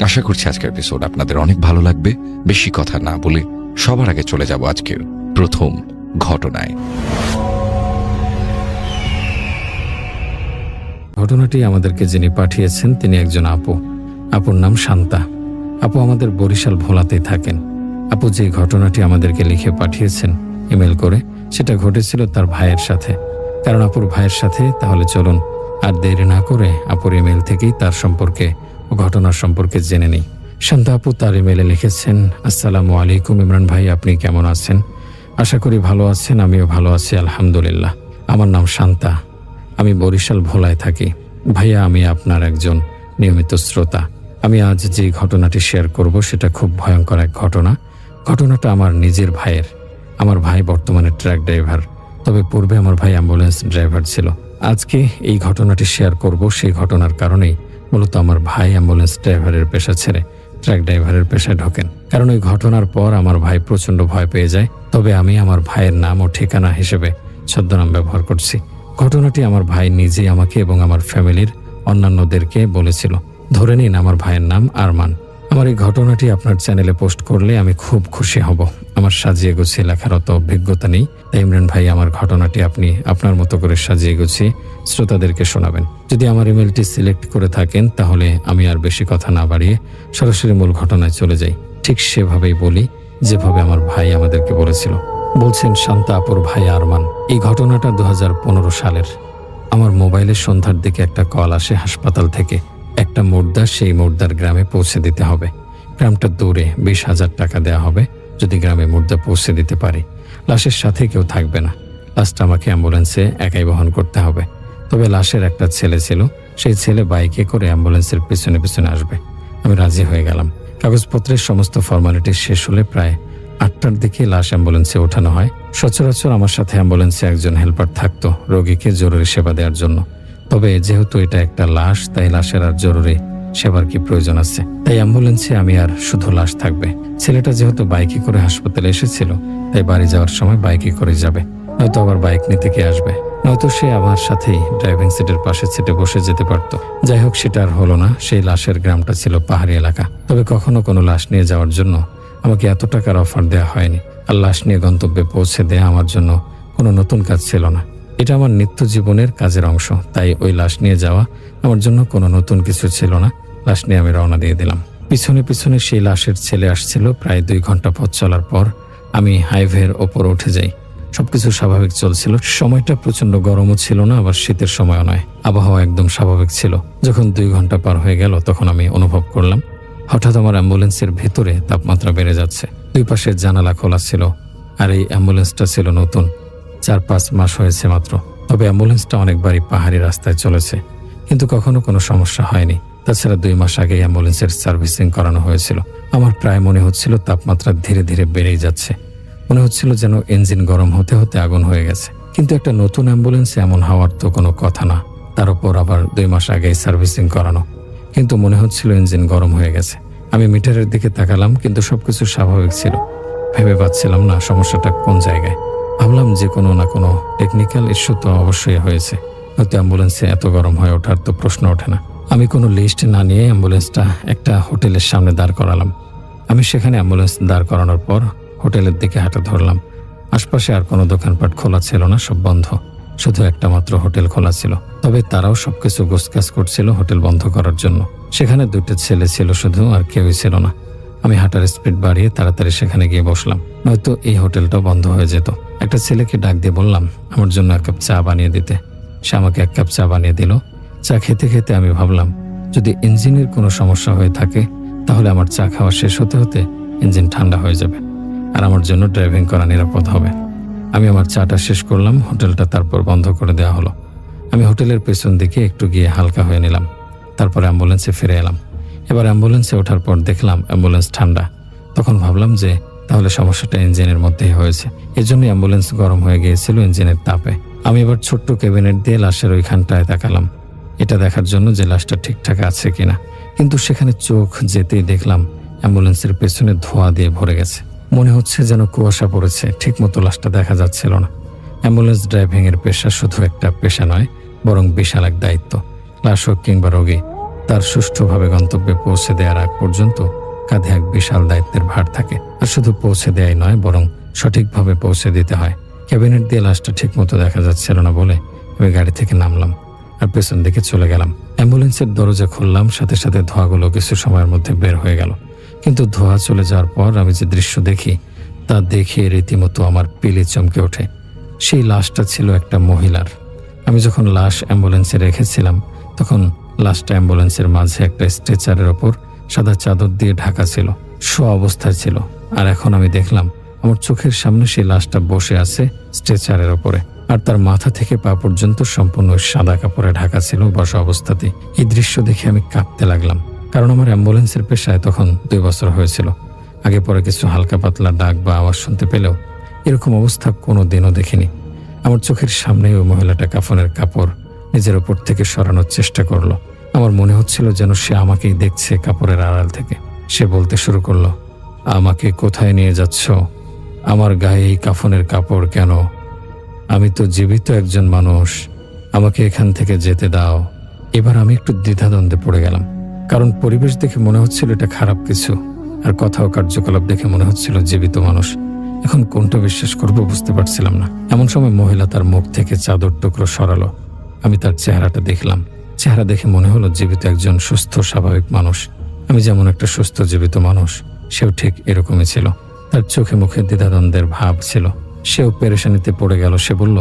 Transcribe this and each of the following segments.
আশা করছি আজকের এপিসোড আপনাদের অনেক ভালো লাগবে। বেশি কথা না বলে সবার আগে চলে যাব আজকের প্রথম ঘটনায়। ঘটনাটি আমাদেরকে যিনি পাঠিয়েছেন তিনি একজন আপুর নাম শান্তা। আপু আমাদের বরিশাল ভোলাতেই থাকেন। আপু যে ঘটনাটি আমাদেরকে লিখে পাঠিয়েছেন ইমেল করে, সেটা ঘটেছিল তার ভাইয়ের সাথে। কারণ আপুর ভাইয়ের সাথে, তাহলে চলুন আর দেরি না করে আপুর ইমেল থেকেই তার সম্পর্কে ও ঘটনার সম্পর্কে জেনে নিই। শান্তা আপু তার ইমেলে লিখেছেন, আসসালামু আলাইকুম ইমরান ভাই, আপনি কেমন আছেন? আশা করি ভালো আছেন। আমিও ভালো আছি আলহামদুলিল্লাহ। আমার নাম শান্তা, আমি বরিশাল ভোলায় থাকি। ভাইয়া, আমি আপনার একজন নিয়মিত শ্রোতা। আমি আজ যে ঘটনাটি শেয়ার করব সেটা খুব ভয়ঙ্কর এক ঘটনা। ঘটনাটা আমার নিজের ভাইয়ের। আমার ভাই বর্তমানে ট্রাক ড্রাইভার, তবে পূর্বে আমার ভাই অ্যাম্বুলেন্স ড্রাইভার ছিল। আজকে এই ঘটনাটি শেয়ার করব সেই ঘটনার কারণেই মূলত আমার ভাই অ্যাম্বুলেন্স ড্রাইভারের পেশা ছেড়ে ট্রাক ড্রাইভারের পেশায় ঢোকেন। কারণ ওই ঘটনার পর আমার ভাই প্রচণ্ড ভয় পেয়ে যায়। তবে আমি আমার ভাইয়ের নাম ও ঠিকানা হিসেবে ছদ্মনাম ব্যবহার করছি। ঘটনাটি আমার ভাই নিজেই আমাকে এবং আমার ফ্যামিলির অন্যান্যদেরকে বলেছিল। ধরে নিন আমার ভাইয়ের নাম আরমান। আমার এই ঘটনাটি আপনার চ্যানেলে পোস্ট করলে আমি খুব খুশি হব। আমার সাজিয়ে গুছিয়ে লেখার অত অভিজ্ঞতা নেই, তাই ইমরান ভাই আমার ঘটনাটি আপনি আপনার মতো করে সাজিয়ে গুছিয়ে শ্রোতাদেরকে শোনাবেন। যদি আমার ইমেলটি সিলেক্ট করে থাকেন তাহলে আমি আর বেশি কথা না বাড়িয়ে সরাসরি মূল ঘটনায় চলে যাই। ঠিক সেভাবেই বলি যেভাবে আমার ভাই আমাদেরকে বলেছিল। বলছেন শান্তা আপুর ভাই আরমান। এই ঘটনাটা 2015 সালের। আমার মোবাইলে সন্ধ্যার দিকে একটা কল আসে হাসপাতাল থেকে। একটা মুর্দা সেই মুর্দার গ্রামে পৌঁছে দিতে হবে। গ্রামটা দূরে, 20,000 টাকা দেওয়া হবে যদি গ্রামে মুর্দা পৌঁছে দিতে পারি। লাশের সাথে কেউ থাকবে না। লাশটা আমাকে অ্যাম্বুলেন্সে একাই বহন করতে হবে। তবে লাশের একটা ছেলে ছিল, সেই ছেলে বাইকে করে অ্যাম্বুলেন্সের পিছনে পিছনে আসবে। আমি রাজি হয়ে গেলাম। কাগজপত্রের সমস্ত ফর্মালিটি শেষ হলে প্রায় 8টার দিকে লাশ অ্যাম্বুলেন্সে ওঠানো হয়। সচরাচর আমার সাথে অ্যাম্বুলেন্সে একজন হেল্পার থাকতো রোগীকে জরুরি সেবা দেওয়ার জন্য। তবে যেহেতু এটা একটা লাশ, তাই লাশের আর জরুরি সেবার কি প্রয়োজন আছে? তাই অ্যাম্বুলেন্সে আমি আর শুধু লাশ থাকবে। ছেলেটা যেহেতু বাইকে করে হাসপাতালে এসেছিল, তাই বাড়ি যাওয়ার সময় বাইকে করে যাবে। নয়তো আবার বাইক নিতে কে আসবে? নয়তো সে আমার সাথেই ড্রাইভিং সিটের পাশে সিটে বসে যেতে পারত। যাই হোক, সেটা আর হলো না। সেই লাশের গ্রামটা ছিল পাহাড়ি এলাকা। তবে কখনো কোনো লাশ নিয়ে যাওয়ার জন্য আমাকে এত টাকার অফার দেওয়া হয়নি। আর লাশ নিয়ে গন্তব্যে পৌঁছে দেয়া আমার জন্য কোনো নতুন কাজ ছিল না। এটা আমার নিত্য জীবনের কাজের অংশ। তাই ওই লাশ নিয়ে যাওয়া আমার জন্য কোনো নতুন কিছু ছিল না। লাশ নিয়ে আমি রওনা দিয়ে দিলাম। পিছনে পিছনে সেই লাশের ছেলে আসছিল। প্রায় 2 ঘন্টা পথ চলার পর আমি হাইওয়ের ওপর উঠে যাই। সবকিছু স্বাভাবিক চলছিল। সময়টা প্রচন্ড গরমও ছিল না, আবার শীতের সময়ও নয়। আবহাওয়া একদম স্বাভাবিক ছিল। যখন 2 ঘন্টা পার হয়ে গেল তখন আমি অনুভব করলাম হঠাৎ আমার অ্যাম্বুলেন্সের ভেতরে তাপমাত্রা বেড়ে যাচ্ছে। 2 পাশের জানালা খোলা ছিল। আর এই অ্যাম্বুলেন্সটা ছিল নতুন, 4-5 মাস হয়েছে মাত্র। তবে অ্যাম্বুলেন্সটা অনেকবারই পাহাড়ি রাস্তায় চলেছে, কিন্তু কখনো কোনো সমস্যা হয়নি। তাছাড়া 2 মাস আগে অ্যাম্বুলেন্সের সার্ভিসিং করানো হয়েছিল। আমার প্রায় মনে হচ্ছিল তাপমাত্রা ধীরে ধীরে বেড়েই যাচ্ছে। মনে হচ্ছিল যেন ইঞ্জিন গরম হতে হতে আগুন হয়ে গেছে। কিন্তু একটা নতুন অ্যাম্বুলেন্সে এমন হওয়ার তো কোনো কথা না। তার উপর আবার 2 মাস আগেই সার্ভিসিং করানো। কিন্তু মনে হচ্ছিল ইঞ্জিন গরম হয়ে গেছে। আমি মিটারের দিকে তাকালাম, কিন্তু সবকিছু স্বাভাবিক ছিল। ভেবে পাচ্ছিলাম না সমস্যাটা কোন জায়গায়। ভাবলাম যে কোনো না কোনো টেকনিক্যাল ইস্যু তো অবশ্যই হয়েছে, হয়তো অ্যাম্বুলেন্সে এত গরম হয়ে ওঠার তো প্রশ্ন ওঠে না। আমি কোনো লিস্ট না নিয়ে অ্যাম্বুলেন্সটা একটা হোটেলের সামনে দাঁড় করালাম। আমি সেখানে অ্যাম্বুলেন্স দাঁড় করানোর পর হোটেলের দিকে হাঁটা ধরলাম। আশপাশে আর কোনো দোকানপাট খোলা ছিল না, সব বন্ধ। শুধু একটা মাত্র হোটেল খোলা ছিল। তবে তারাও সবকিছু গোছগাছ করছিল হোটেল বন্ধ করার জন্য। সেখানে 2টা ছেলে ছিল শুধু, আর কেউই ছিল না। আমি হাঁটার স্পিড বাড়িয়ে তাড়াতাড়ি সেখানে গিয়ে বসলাম, নয়তো এই হোটেলটাও বন্ধ হয়ে যেত। একটা ছেলেকে ডাক দিয়ে বললাম আমার জন্য 1 কাপ চা বানিয়ে দিতে। সে আমাকে 1 কাপ চা বানিয়ে দিল। চা খেতে খেতে আমি ভাবলাম, যদি ইঞ্জিনের কোনো সমস্যা হয়ে থাকে তাহলে আমার চা খাওয়া শেষ হতে হতে ইঞ্জিন ঠান্ডা হয়ে যাবে, আর আমার জন্য ড্রাইভিং করা নিরাপদ হবে। আমি আমার চাটা শেষ করলাম। হোটেলটা তারপর বন্ধ করে দেওয়া হলো। আমি হোটেলের পেছন দিকে একটু গিয়ে হালকা হয়ে নিলাম। তারপর অ্যাম্বুলেন্সে ফিরে এলাম। এবার অ্যাম্বুলেন্সে ওঠার পর দেখলাম অ্যাম্বুলেন্স ঠান্ডা। তখন ভাবলাম যে তাহলে সমস্যাটা ইঞ্জিনের মধ্যেই হয়েছে। এজন্যই অ্যাম্বুলেন্স গরম হয়ে গিয়েছিল ইঞ্জিনের তাপে। আমি এবার ছোট্ট ক্যাবিনেট দিয়ে লাশের ওইখানটায় তাকালাম, এটা দেখার জন্য যে লাশটা ঠিকঠাক আছে কিনা। কিন্তু সেখানে চোখ যেতেই দেখলাম অ্যাম্বুলেন্সের পেছনে ধোঁয়া দিয়ে ভরে গেছে। মনে হচ্ছে যেন কুয়াশা পড়েছে, ঠিকমতো লাশটা দেখা যাচ্ছিল না। অ্যাম্বুলেন্স ড্রাইভিং এর পেশা শুধু একটা পেশা নয়, বরং বিশাল এক দায়িত্ব। লাশ হোক কিংবা রোগী, তার সুষ্ঠুভাবে গন্তব্যে পৌঁছে দেওয়ার আগ পর্যন্ত কাঁধে এক বিশাল দায়িত্বের ভার থাকে। আর শুধু পৌঁছে দেয়াই নয়, বরং সঠিকভাবে পৌঁছে দিতে হয়। ক্যাবিনেট দিয়ে লাশটা ঠিকমতো দেখা যাচ্ছিল না বলে আমি গাড়ি থেকে নামলাম আর পেছন দিকে চলে গেলাম। অ্যাম্বুলেন্সের দরজা খুললাম, সাথে সাথে ধোঁয়াগুলো কিছু সময়ের মধ্যে বের হয়ে গেল। কিন্তু ধোঁয়া চলে যাওয়ার পর আমি যে দৃশ্য দেখি তা দেখে রীতিমতো আমার পিলি চমকে ওঠে। সেই লাশটা ছিল একটা মহিলার। আমি যখন লাশ অ্যাম্বুলেন্সে রেখেছিলাম তখন লাশটা অ্যাম্বুলেন্সের মাঝে একটা স্ট্রেচারের ওপর সাদা চাদর দিয়ে ঢাকা ছিল, শোয়া অবস্থায় ছিল। আর এখন আমি দেখলাম আমার চোখের সামনে সেই লাশটা বসে আছে স্ট্রেচারের ওপরে, আর তার মাথা থেকে পা পর্যন্ত সম্পূর্ণ সাদা কাপড়ে ঢাকা ছিল বসা অবস্থাতেই। এই দৃশ্য দেখে আমি কাঁপতে লাগলাম, কারণ আমার অ্যাম্বুলেন্সের পেশায় তখন 2 বছর হয়েছিল। আগে পরে কিছু হালকা পাতলা ডাক বা আওয়াজ শুনতে পেলেও এরকম অবস্থা কোনো দিনও দেখিনি। আমার চোখের সামনে ওই মহিলাটা কাফনের কাপড় নিজের ওপর থেকে সরানোর চেষ্টা করলো। আমার মনে হচ্ছিল যেন সে আমাকেই দেখছে কাপড়ের আড়াল থেকে। সে বলতে শুরু করলো, আমাকে কোথায় নিয়ে যাচ্ছ? আমার গায়ে এই কাফনের কাপড় কেন? আমি তো জীবিত একজন মানুষ, আমাকে এখান থেকে যেতে দাও। এবার আমি একটু দ্বিধাদ্বন্দ্বে পড়ে গেলাম, কারণ পরিবেশ দেখে মনে হচ্ছিল এটা খারাপ কিছু, আর কথা ও কার্যকলাপ দেখে মনে হচ্ছিল জীবিত মানুষ। এখন কোনটা বিশ্বাস করবো বুঝতে পারছিলাম না। এমন সময় মহিলা তার মুখ থেকে চাদর টুকরো সরালো। আমি তার চেহারাটা দেখলাম। চেহারা দেখে মনে হলো জীবিত একজন সুস্থ স্বাভাবিক মানুষ। আমি যেমন একটা সুস্থ জীবিত মানুষ, সেও ঠিক এরকমই ছিল। তার চোখে মুখে দ্বিধাদ্বন্দ্বের ভাব ছিল। সেও পেরেশানিতে পড়ে গেল। সে বলল,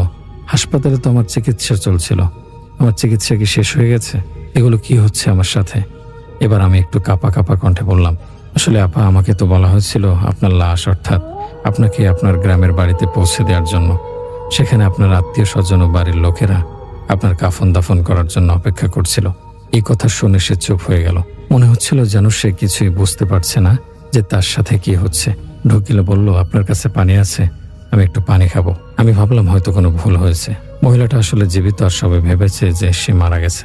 হাসপাতালে তো আমার চিকিৎসা চলছিল, আমার চিকিৎসা কি শেষ হয়ে গেছে? এগুলো কি হচ্ছে আমার সাথে? এবার আমি একটু কাঁপা কাঁপা কণ্ঠে বললাম, আসলে আপা, আমাকে তো বলা হয়েছিল আপনার লাশ, অর্থাৎ আপনাকে আপনার গ্রামের বাড়িতে পৌঁছে দেওয়ার জন্য। সেখানে আপনার আত্মীয় স্বজন ও বাড়ির লোকেরা আপনার কাফন দাফন করার জন্য অপেক্ষা করছিল। এই কথা শুনে সে চুপ হয়ে গেল। মনে হচ্ছিল যেন সে কিছুই বুঝতে পারছে না যে তার সাথে কি হচ্ছে। ঢুকিলে বলল, আপনার কাছে পানি আছে? আমি একটু পানি খাবো। আমি ভাবলাম হয়তো কোনো ভুল হয়েছে। মহিলাটা আসলে জীবিত আর সবাই ভেবেছে যে সে মারা গেছে।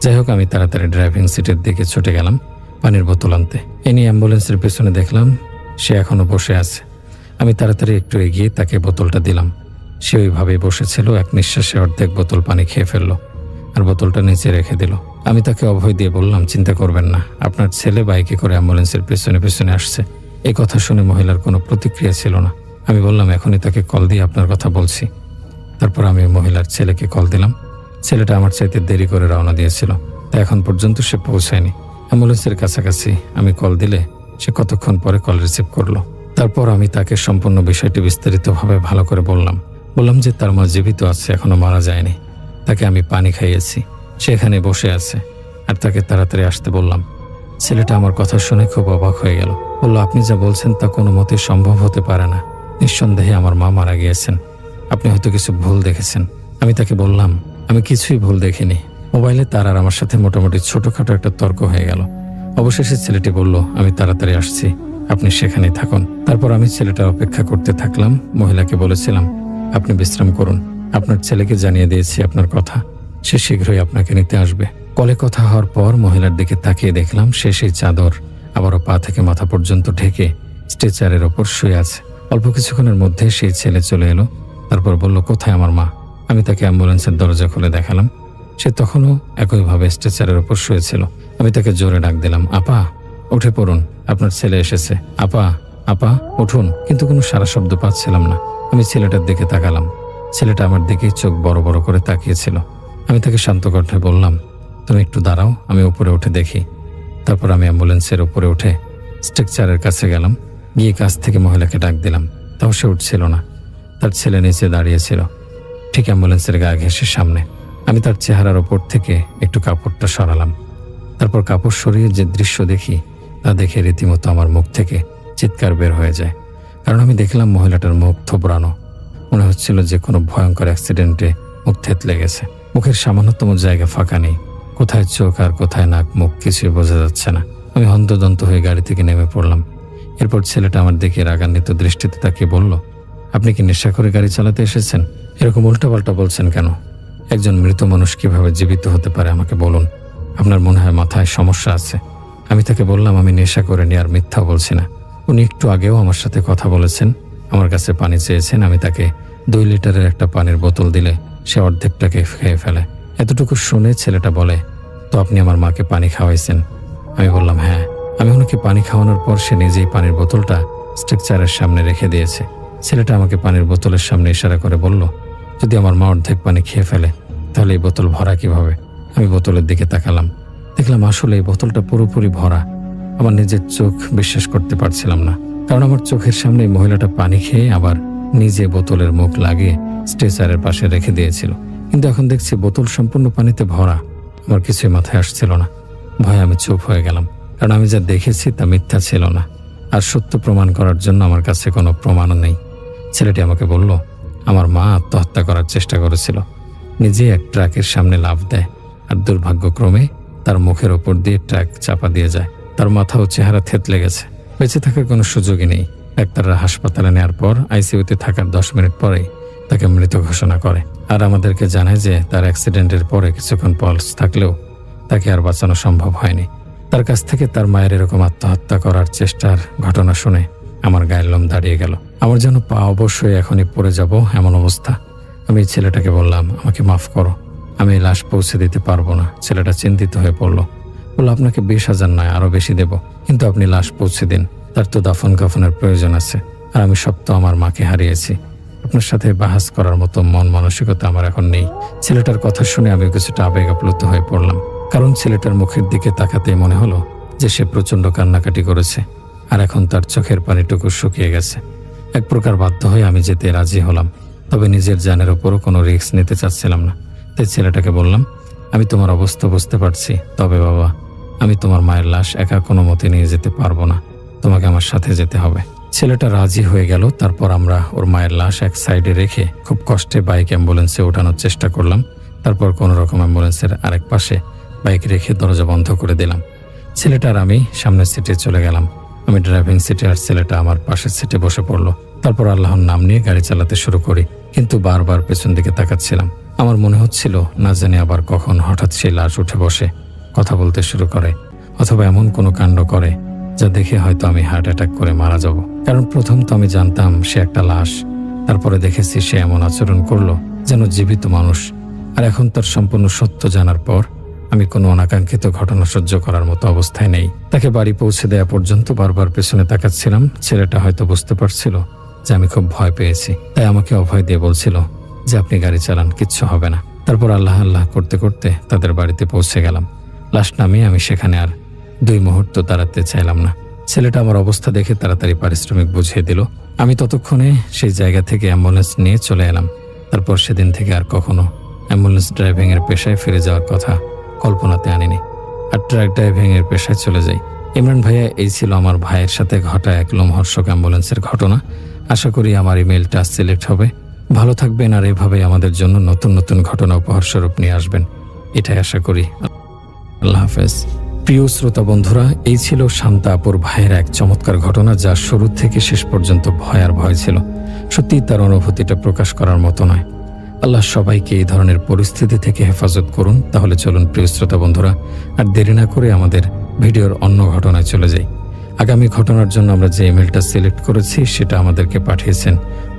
যাই হোক, আমি তাড়াতাড়ি ড্রাইভিং সিটের দিকে ছুটে গেলাম পানির বোতল আনতে। এ নিয়ে অ্যাম্বুলেন্সের পেছনে দেখলাম সে এখনো বসে আছে। আমি তাড়াতাড়ি একটু এগিয়ে তাকে বোতলটা দিলাম। সে ওইভাবেই বসেছিল। এক নিঃশ্বাসে অর্ধেক বোতল পানি খেয়ে ফেললো আর বোতলটা নিচে রেখে দিল। আমি তাকে অভয় দিয়ে বললাম, চিন্তা করবেন না, আপনার ছেলে বাইকে করে অ্যাম্বুলেন্সের পেছনে পেছনে আসছে। এই কথা শুনে মহিলার কোনো প্রতিক্রিয়া ছিল না। আমি বললাম, এখনই তাকে কল দিয়ে আপনার কথা বলছি। তারপর আমি মহিলার ছেলেকে কল দিলাম। ছেলেটা আমার চাইতে দেরি করে রওনা দিয়েছিল, তাই এখন পর্যন্ত সে পৌঁছায়নি। অ্যাম্বুলেন্সের কাছাকাছি আমি কল দিলে সে কতক্ষণ পরে কল রিসিভ করলো। তারপর আমি তাকে সম্পূর্ণ বিষয়টি বিস্তারিতভাবে ভালো করে বললাম যে তার মা জীবিত আছে, এখনো মারা যায়নি। তাকে আমি পানি খাইয়েছি, সে এখানে বসে আছে, আর তাকে তাড়াতাড়ি আসতে বললাম। ছেলেটা আমার কথা শুনে খুব অবাক হয়ে গেল। বলল, আপনি যা বলছেন তা কোনো মতে সম্ভব হতে পারে না। নিঃসন্দেহে আমার মা মারা গিয়েছেন, আপনি হয়তো কিছু ভুল দেখেছেন। আমি তাকে বললাম, আমি কিছুই ভুল দেখিনি। মোবাইলে তার আর আমার সাথে মোটামুটি ছোটখাটো একটা তর্ক হয়ে গেল। অবশেষে ছেলেটি বলল, আমি তাড়াতাড়ি আসছি, আপনি সেখানেই থাকুন। তারপর আমি ছেলেটার অপেক্ষা করতে থাকলাম। মহিলাকে বলেছিলাম, আপনি বিশ্রাম করুন, আপনার ছেলেকে জানিয়ে দিয়েছি আপনার কথা, সে শীঘ্রই আপনাকে নিতে আসবে। কলে কথা হওয়ার পর মহিলার দিকে তাকিয়ে দেখলাম সে সেই চাদর আবারও পা থেকে মাথা পর্যন্ত ঢেকে স্ট্রেচারের ওপর শুয়ে আছে। অল্প কিছুক্ষণের মধ্যে সেই ছেলে চলে এলো। তারপর বলল, কোথায় আমার মা? আমি তাকে অ্যাম্বুলেন্সের দরজা খুলে দেখালাম। সে তখনও একইভাবে স্ট্রেচারের ওপর শুয়েছিল। আমি তাকে জোরে ডাক দিলাম, আপা উঠে পড়ুন, আপনার ছেলে এসেছে। আপা, আপা উঠুন। কিন্তু কোনো সারা শব্দ পাচ্ছিলাম না। আমি ছেলেটার দিকে তাকালাম। ছেলেটা আমার দিকেই চোখ বড় বড় করে তাকিয়েছিল। আমি তাকে শান্ত কণ্ঠে বললাম, তুমি একটু দাঁড়াও, আমি উপরে উঠে দেখি। তারপর আমি অ্যাম্বুলেন্সের উপরে উঠে স্ট্রেকচারের কাছে গেলাম। গিয়ে কাছ থেকে মহিলাকে ডাক দিলাম, তাও সে উঠছিল না। তার ছেলে নিচে দাঁড়িয়েছিল ঠিক অ্যাম্বুলেন্সের গা ঘেঁষে সামনে। আমি তার চেহারার ওপর থেকে একটু কাপড়টা সরালাম। তারপর কাপড় সরিয়ে যে দৃশ্য দেখি তা দেখে রীতিমতো আমার মুখ থেকে চিৎকার বের হয়ে যায়। কারণ আমি দেখলাম মহিলাটার মুখ থোবড়ানো। মনে হচ্ছিল যে কোনো ভয়ঙ্কর অ্যাক্সিডেন্টে মুখ থেতলে গেছে। মুখের সামান্যতম জায়গা ফাঁকা নেই। কোথায় চোখ আর কোথায় নাক মুখ কিছুই বোঝা যাচ্ছে না। আমি হন্তদন্ত হয়ে গাড়ি থেকে নেমে পড়লাম। এরপর ছেলেটা আমার দিকে রাগান্বিত দৃষ্টিতে তাকিয়ে বলল, আপনি কি নেশা করে গাড়ি চালাতে এসেছেন? এরকম উল্টাপাল্টা বলছেন কেন? একজন মৃত মানুষ কিভাবে জীবিত হতে পারে আমাকে বলুন। আপনার মনে হয় মাথায় সমস্যা আছে। আমি তাকে বললাম, আমি নেশা করিনি আর মিথ্যা বলছি না। উনি একটু আগেও আমার সাথে কথা বলেছেন, আমার কাছে পানি চেয়েছেন। আমি তাকে 2 লিটারের একটা পানির বোতল দিলে সে অর্ধেকটাকে খেয়ে ফেলে। এতটুকু শুনে ছেলেটা বলে, তো আপনি আমার মাকে পানি খাওয়াইছেন? আমি বললাম হ্যাঁ। আমি ওনাকে পানি খাওয়ানোর পর সে নিজেই পানির বোতলটা স্ট্রাকচারের সামনে রেখে দিয়েছে। ছেলেটা আমাকে পানির বোতলের সামনে ইশারা করে বলল, যদি আমার মা অর্ধেক পানি খেয়ে ফেলে তাহলে এই বোতল ভরা কিভাবে? আমি বোতলের দিকে তাকালাম, দেখলাম আসলে এই বোতলটা পুরোপুরি ভরা। আমার নিজের চোখ বিশ্বাস করতে পারছিলাম না, কারণ আমার চোখের সামনে এই মহিলাটা পানি খেয়ে আবার নিজে বোতলের মুখ লাগিয়ে স্ট্রেচারের পাশে রেখে দিয়েছিল। কিন্তু এখন দেখছি বোতল সম্পূর্ণ পানিতে ভরা। আমার কিছুই মাথায় আসছিল না। ভয়ে আমি চুপ হয়ে গেলাম, কারণ আমি যা দেখেছি তা মিথ্যা ছিল না, আর সত্য প্রমাণ করার জন্য আমার কাছে কোনো প্রমাণও নেই। ছেলেটি আমাকে বলল, আমার মা আত্মহত্যা করার চেষ্টা করেছিল, নিজে এক ট্রাকের সামনে লাফ দেয়, আর দুর্ভাগ্যক্রমে তার মুখের ওপর দিয়ে ট্রাক চাপা দিয়ে যায়। তার মাথা ও চেহারা থেতলে গেছে, বেঁচে থাকার কোনো সুযোগই নেই। ডাক্তাররা হাসপাতালে নেওয়ার পর আইসিইউতে থাকার 10 মিনিট পরেই তাকে মৃত ঘোষণা করে, আর আমাদেরকে জানায় যে তার অ্যাক্সিডেন্টের পরে কিছুক্ষণ পালস থাকলেও তাকে আর বাঁচানো সম্ভব হয়নি। তার কাছ থেকে তার মায়ের এরকম আত্মহত্যা করার চেষ্টার ঘটনা শুনে আমার গায়ের লোম দাঁড়িয়ে গেল। আমার যেন পা অবশ্যই এখনই পড়ে যাব এমন অবস্থা। আমি ছেলেটাকে বললাম, আমাকে মাফ করো, আমি এই লাশ পৌঁছে দিতে পারবো না। ছেলেটা চিন্তিত হয়ে পড়ল, বলল, আপনাকে 20,000 নয় আরো বেশি দেব, কিন্তু আপনি লাশ পৌঁছে দিন। তার তো দাফন কাফনের প্রয়োজন আছে, আর আমি সব তো আমার মাকে হারিয়েছি। আপনার সাথে বাহাস করার মতো মন মানসিকতা আমার এখন নেই। ছেলেটার কথা শুনে আমি কিছুটা আবেগ আপ্লুত হয়ে পড়লাম, কারণ ছেলেটার মুখের দিকে তাকাতেই মনে হলো যে সে প্রচণ্ড কান্নাকাটি করেছে, আর এখন তার চোখের পানিটুকু শুকিয়ে গেছে। এক প্রকার বাধ্য হয়ে আমি যেতে রাজি হলাম, তবে নিজের জানের ওপরও কোনো রিস্ক নিতে চাচ্ছিলাম না। তাই ছেলেটাকে বললাম, আমি তোমার অবস্থা বুঝতে পারছি, তবে বাবা, আমি তোমার মায়ের লাশ একা কোনো মতে নিয়ে যেতে পারবো না, তোমাকে আমার সাথে যেতে হবে। ছেলেটা রাজি হয়ে গেল। তারপর আমরা ওর মায়ের লাশ এক সাইডে রেখে খুব কষ্টে বাইক অ্যাম্বুলেন্সে ওঠানোর চেষ্টা করলাম। তারপর কোনো রকম অ্যাম্বুলেন্সের আরেক পাশে বাইক রেখে দরজা বন্ধ করে দিলাম। ছেলেটার আমি সামনের সিটে চলে গেলাম। আমি ড্রাইভিং সিটে, আর ছেলেটা আমার পাশের সিটে বসে পড়লো। তারপর আল্লাহর নাম নিয়ে গাড়ি চালাতে শুরু করি, কিন্তু বারবার পেছন দিকে তাকাচ্ছিলাম। আমার মনে হচ্ছিল না জানি আবার কখন হঠাৎ সেই লাশ উঠে বসে কথা বলতে শুরু করে, অথবা এমন কোনো কাণ্ড করে যা দেখে হয়তো আমি হার্ট অ্যাটাক করে মারা যাব। কারণ প্রথম তো আমি জানতাম সে একটা লাশ, তারপরে দেখেছি সে এমন আচরণ করলো যেন জীবিত মানুষ। আর এখন তার সম্পূর্ণ সত্য জানার পর আমি কোনো অনাকাঙ্ক্ষিত ঘটনা সহ্য করার মতো অবস্থায় নেই। তাকে বাড়ি পৌঁছে দেওয়া পর্যন্ত বারবার পেছনে তাকাচ্ছিলাম। ছেলেটা হয়তো বুঝতে পারছিল যে আমি খুব ভয় পেয়েছি, তাই আমাকে অভয় দিয়ে বলছিল যে আপনি গাড়ি চালান, কিচ্ছু হবে না। তারপর আল্লাহ আল্লাহ করতে করতে তাদের বাড়িতে পৌঁছে গেলাম। লাশ নামিয়ে আমি সেখানে আর 2 মুহূর্ত দাঁড়াতে চাইলাম না। ছেলেটা আমার অবস্থা দেখে তাড়াতাড়ি পারিশ্রমিক বুঝিয়ে দিল। আমি ততক্ষণে সেই জায়গা থেকে অ্যাম্বুলেন্স নিয়ে চলে এলাম। তারপর সেদিন থেকে আর কখনো অ্যাম্বুলেন্স ড্রাইভিংয়ের পেশায় ফিরে যাওয়ার কথা কল্পনাতে আনিনি, আর ট্রাক ড্রাইভিংয়ের পেশায় চলে যাই। ইমরান ভাইয়া, এই ছিল আমার ভাইয়ের সাথে ঘটা এক লোমহর্ষক অ্যাম্বুলেন্সের ঘটনা। আশা করি আমার ইমেলটা সিলেক্ট হবে। ভালো থাকবেন, আর এভাবেই আমাদের জন্য নতুন নতুন ঘটনা উপহার স্বরূপ নিয়ে আসবেন, এটাই আশা করি। আল্লাহ হাফেজ। প্রিয় শ্রোতা বন্ধুরা, এই ছিল শান্তা আপুর ভাইয়ের এক চমৎকার ঘটনা, যা শুরু থেকে শেষ পর্যন্ত ভয় আর ভয় ছিল। সত্যি তার অনুভূতিটা প্রকাশ করার মতো নয়। আল্লাহ সবাইকে এই ধরনের পরিস্থিতি থেকে হেফাজত করুন। তাহলে চলুন প্রিয় শ্রোতা বন্ধুরা, আর দেরি না করে আমাদের ভিডিওর অন্য ঘটনায় চলে যাই। আগামী ঘটনার জন্য আমরা যে ইমেলটা সিলেক্ট করেছি সেটা আমাদেরকে পাঠিয়েছেন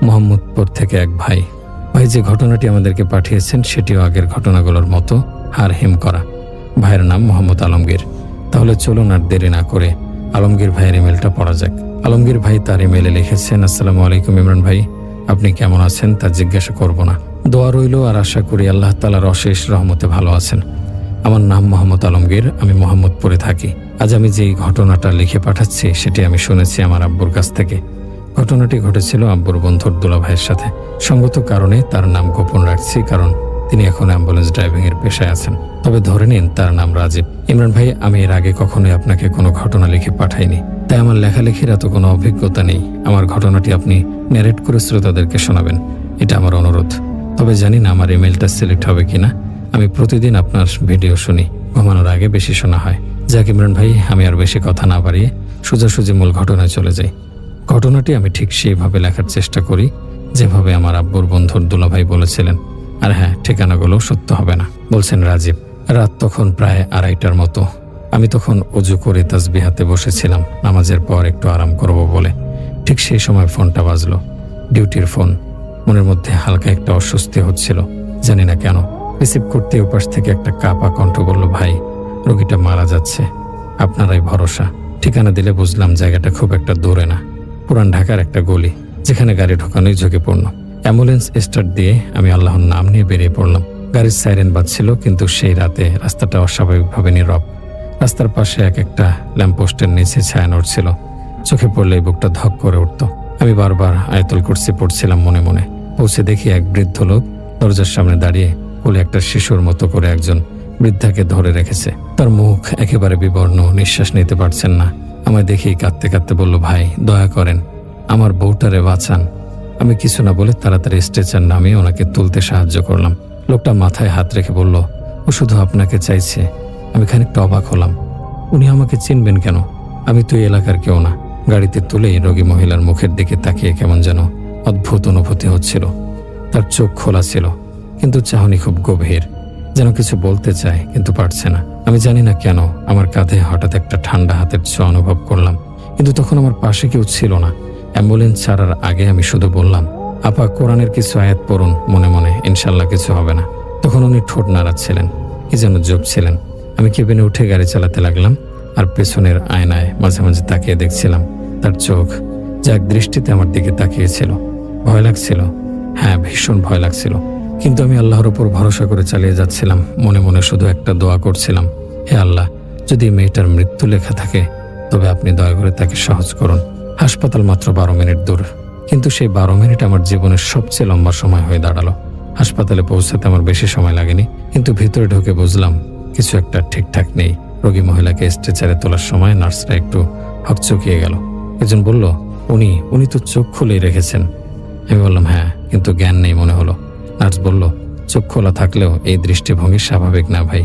মোহাম্মদপুর থেকে এক ভাই। যে ঘটনাটি আমাদেরকে পাঠিয়েছেন সেটিও আগের ঘটনাগুলোর মতো হার হিম করা। ভাইয়ের নাম মোহাম্মদ আলমগীর। তাহলে চলুন আর দেরি না করে আলমগীর ভাইয়ের ইমেলটা পড়া যাক। আলমগীর ভাই তার ইমেলে লিখেছেন, আসসালামু আলাইকুম ইমরান ভাই, আপনি কেমন আছেন তা জিজ্ঞাসা করব না, দোয়া রইল, আর আশা করি আল্লাহ তাআলার অশেষ রহমতে ভালো আছেন। আমার নাম মোহাম্মদ আলমগীর, আমি মোহাম্মদপুরে থাকি। আজ আমি যেই ঘটনাটা লিখে পাঠাচ্ছি সেটি আমি শুনেছি আমার আব্বুর কাছ থেকে। ঘটনাটি ঘটেছিল আব্বুর বন্ধুর দুলা ভাইয়ের সাথে। সঙ্গত কারণে তার নাম গোপন রাখছি, কারণ তিনি এখন অ্যাম্বুলেন্স ড্রাইভিং এর পেশায় আছেন। তবে ধরে নিন তার নাম রাজীব। ইমরান ভাই, আমি এর আগে কখনোই আপনাকে কোনো ঘটনা লিখে পাঠাইনি, তাই আমার লেখালেখির এত কোনো অভিজ্ঞতা নেই। আমার ঘটনাটি আপনি ন্যারেট করে শ্রোতাদেরকে শোনাবেন, এটা আমার অনুরোধ। তবে জানি না আমার ইমেলটা সিলেক্ট হবে কিনা। আমি প্রতিদিন আপনার ভিডিও শুনি, ঘুমানোর আগে বেশি শোনা হয়। যাক ইমরান ভাই, আমি আর বেশি কথা না বাড়িয়ে সোজাসুজি মূল ঘটনায় চলে যাই। ঘটনাটি আমি ঠিক সেইভাবে লেখার চেষ্টা করি যেভাবে আমার আব্বুর বন্ধুর দুলাভাই বলেছিলেন। আর হ্যাঁ, ঠিকানাগুলো সত্য হবে না। বলছেন রাজীব। রাত তখন প্রায় 2:30টার মতো। আমি তখন অজু করে তাসবিহাতে বসেছিলাম নামাজের পর একটু আরাম করব বলে। ঠিক সেই সময় ফোনটা বাজলো, ডিউটির ফোন। মনের মধ্যে হালকা একটা অস্বস্তি হচ্ছিল, জানি না কেন। রিসিভ করতে ওপাশ থেকে একটা কাপা কণ্ঠ বলল, ভাই রোগীটা মারা যাচ্ছে, আপনারাই ভরসা। ঠিকানা দিলে বুঝলাম জায়গাটা খুব একটা দূরে না, পুরান ঢাকার একটা গলি, যেখানে গাড়ি ঢোকানোই ঝুঁকিপূর্ণ। অ্যাম্বুলেন্স স্টার্ট দিয়ে আমি আল্লাহর নাম নিয়ে বেরিয়ে পড়লাম। গাড়ির সাইরেন বাজছিল, কিন্তু সেই রাতে রাস্তাটা অস্বাভাবিকভাবে নীরব। রাস্তার পাশে একটা ল্যাম্পপোস্টের নিচে ছায়া নড়ছিল। চোখে পড়লে বুকটা ধক করে উঠত। আমি বারবার আয়াতুল কুরসি পড়ছিলাম মনে মনে। পৌঁছে দেখি এক বৃদ্ধ লোক দরজার সামনে দাঁড়িয়ে কোলে একটা শিশুর মতো করে একজন বৃদ্ধাকে ধরে রেখেছে। তার মুখ একেবারে বিবর্ণ, নিঃশ্বাস নিতে পারছেন না। আমায় দেখেই কাঁদতে কাঁদতে বলল, ভাই দয়া করেন, আমার বউটারে বাঁচান। আমি কিছু না বলে তাড়াতাড়ি স্ট্রেচার নামিয়ে ওনাকে তুলতে সাহায্য করলাম। লোকটা মাথায় হাত রেখে বলল, ও শুধু আপনাকে চাইছে। আমি খানিকটা অবাক হলাম, উনি আমাকে চিনবেন কেন? আমি তো এই এলাকার কেউ না। গাড়িতে তুলেই রোগী মহিলার মুখের দিকে তাকিয়ে কেমন যেন অদ্ভুত অনুভূতি হচ্ছিল। তার চোখ খোলা ছিল, কিন্তু চাহনি খুব গভীর, যেন কিছু বলতে চায় কিন্তু পারছে না। আমি জানি না কেন আমার কাঁধে হঠাৎ একটা ঠান্ডা হাতের ছোঁয়া অনুভব করলাম, কিন্তু তখন আমার পাশে কেউ ছিল না। অ্যাম্বুলেন্স ছাড়ার আগে আমি শুধু বললাম, আপা কোরআনের কিছু আয়াত পড়ুন মনে মনে, ইনশাল্লাহ কিছু হবে না। তখন উনি ঠোঁট নাড়াচ্ছিলেন, কি যেন জপছিলেন। আমি কেবিনে উঠে গাড়ি চালাতে লাগলাম, আর পেছনের আয়নায় মাঝে মাঝে তাকিয়ে দেখছিলাম তার চোখ, যা এক দৃষ্টিতে আমার দিকে তাকিয়েছিল। ভয় লাগছিল, হ্যাঁ ভীষণ ভয় লাগছিল, কিন্তু আমি আল্লাহর উপর ভরসা করে চালিয়ে যাচ্ছিলাম। মনে মনে শুধু একটা দোয়া করছিলাম, হে আল্লাহ, যদি মেয়েটার মৃত্যু লেখা থাকে তবে আপনি দয়া করে তাকে সহজ করুন। হাসপাতাল মাত্র 12 মিনিট দূর, কিন্তু সেই 12 মিনিট আমার জীবনের সবচেয়ে লম্বা সময় হয়ে দাঁড়ালো। হাসপাতালে পৌঁছাতে আমার বেশি সময় লাগেনি, কিন্তু ভিতরে ঢুকে বুঝলাম কিছু একটা ঠিকঠাক নেই। রোগী মহিলাকে স্ট্রেচারে তোলার সময় নার্সরা একটু হকচকিয়ে গেল। একজন বলল, উনি তো চোখ খুলেই রেখেছেন। আমি বললাম, হ্যাঁ, কিন্তু জ্ঞান নেই মনে হলো। নার্স বলল, চোখ খোলা থাকলেও এই দৃষ্টিভঙ্গি স্বাভাবিক না ভাই,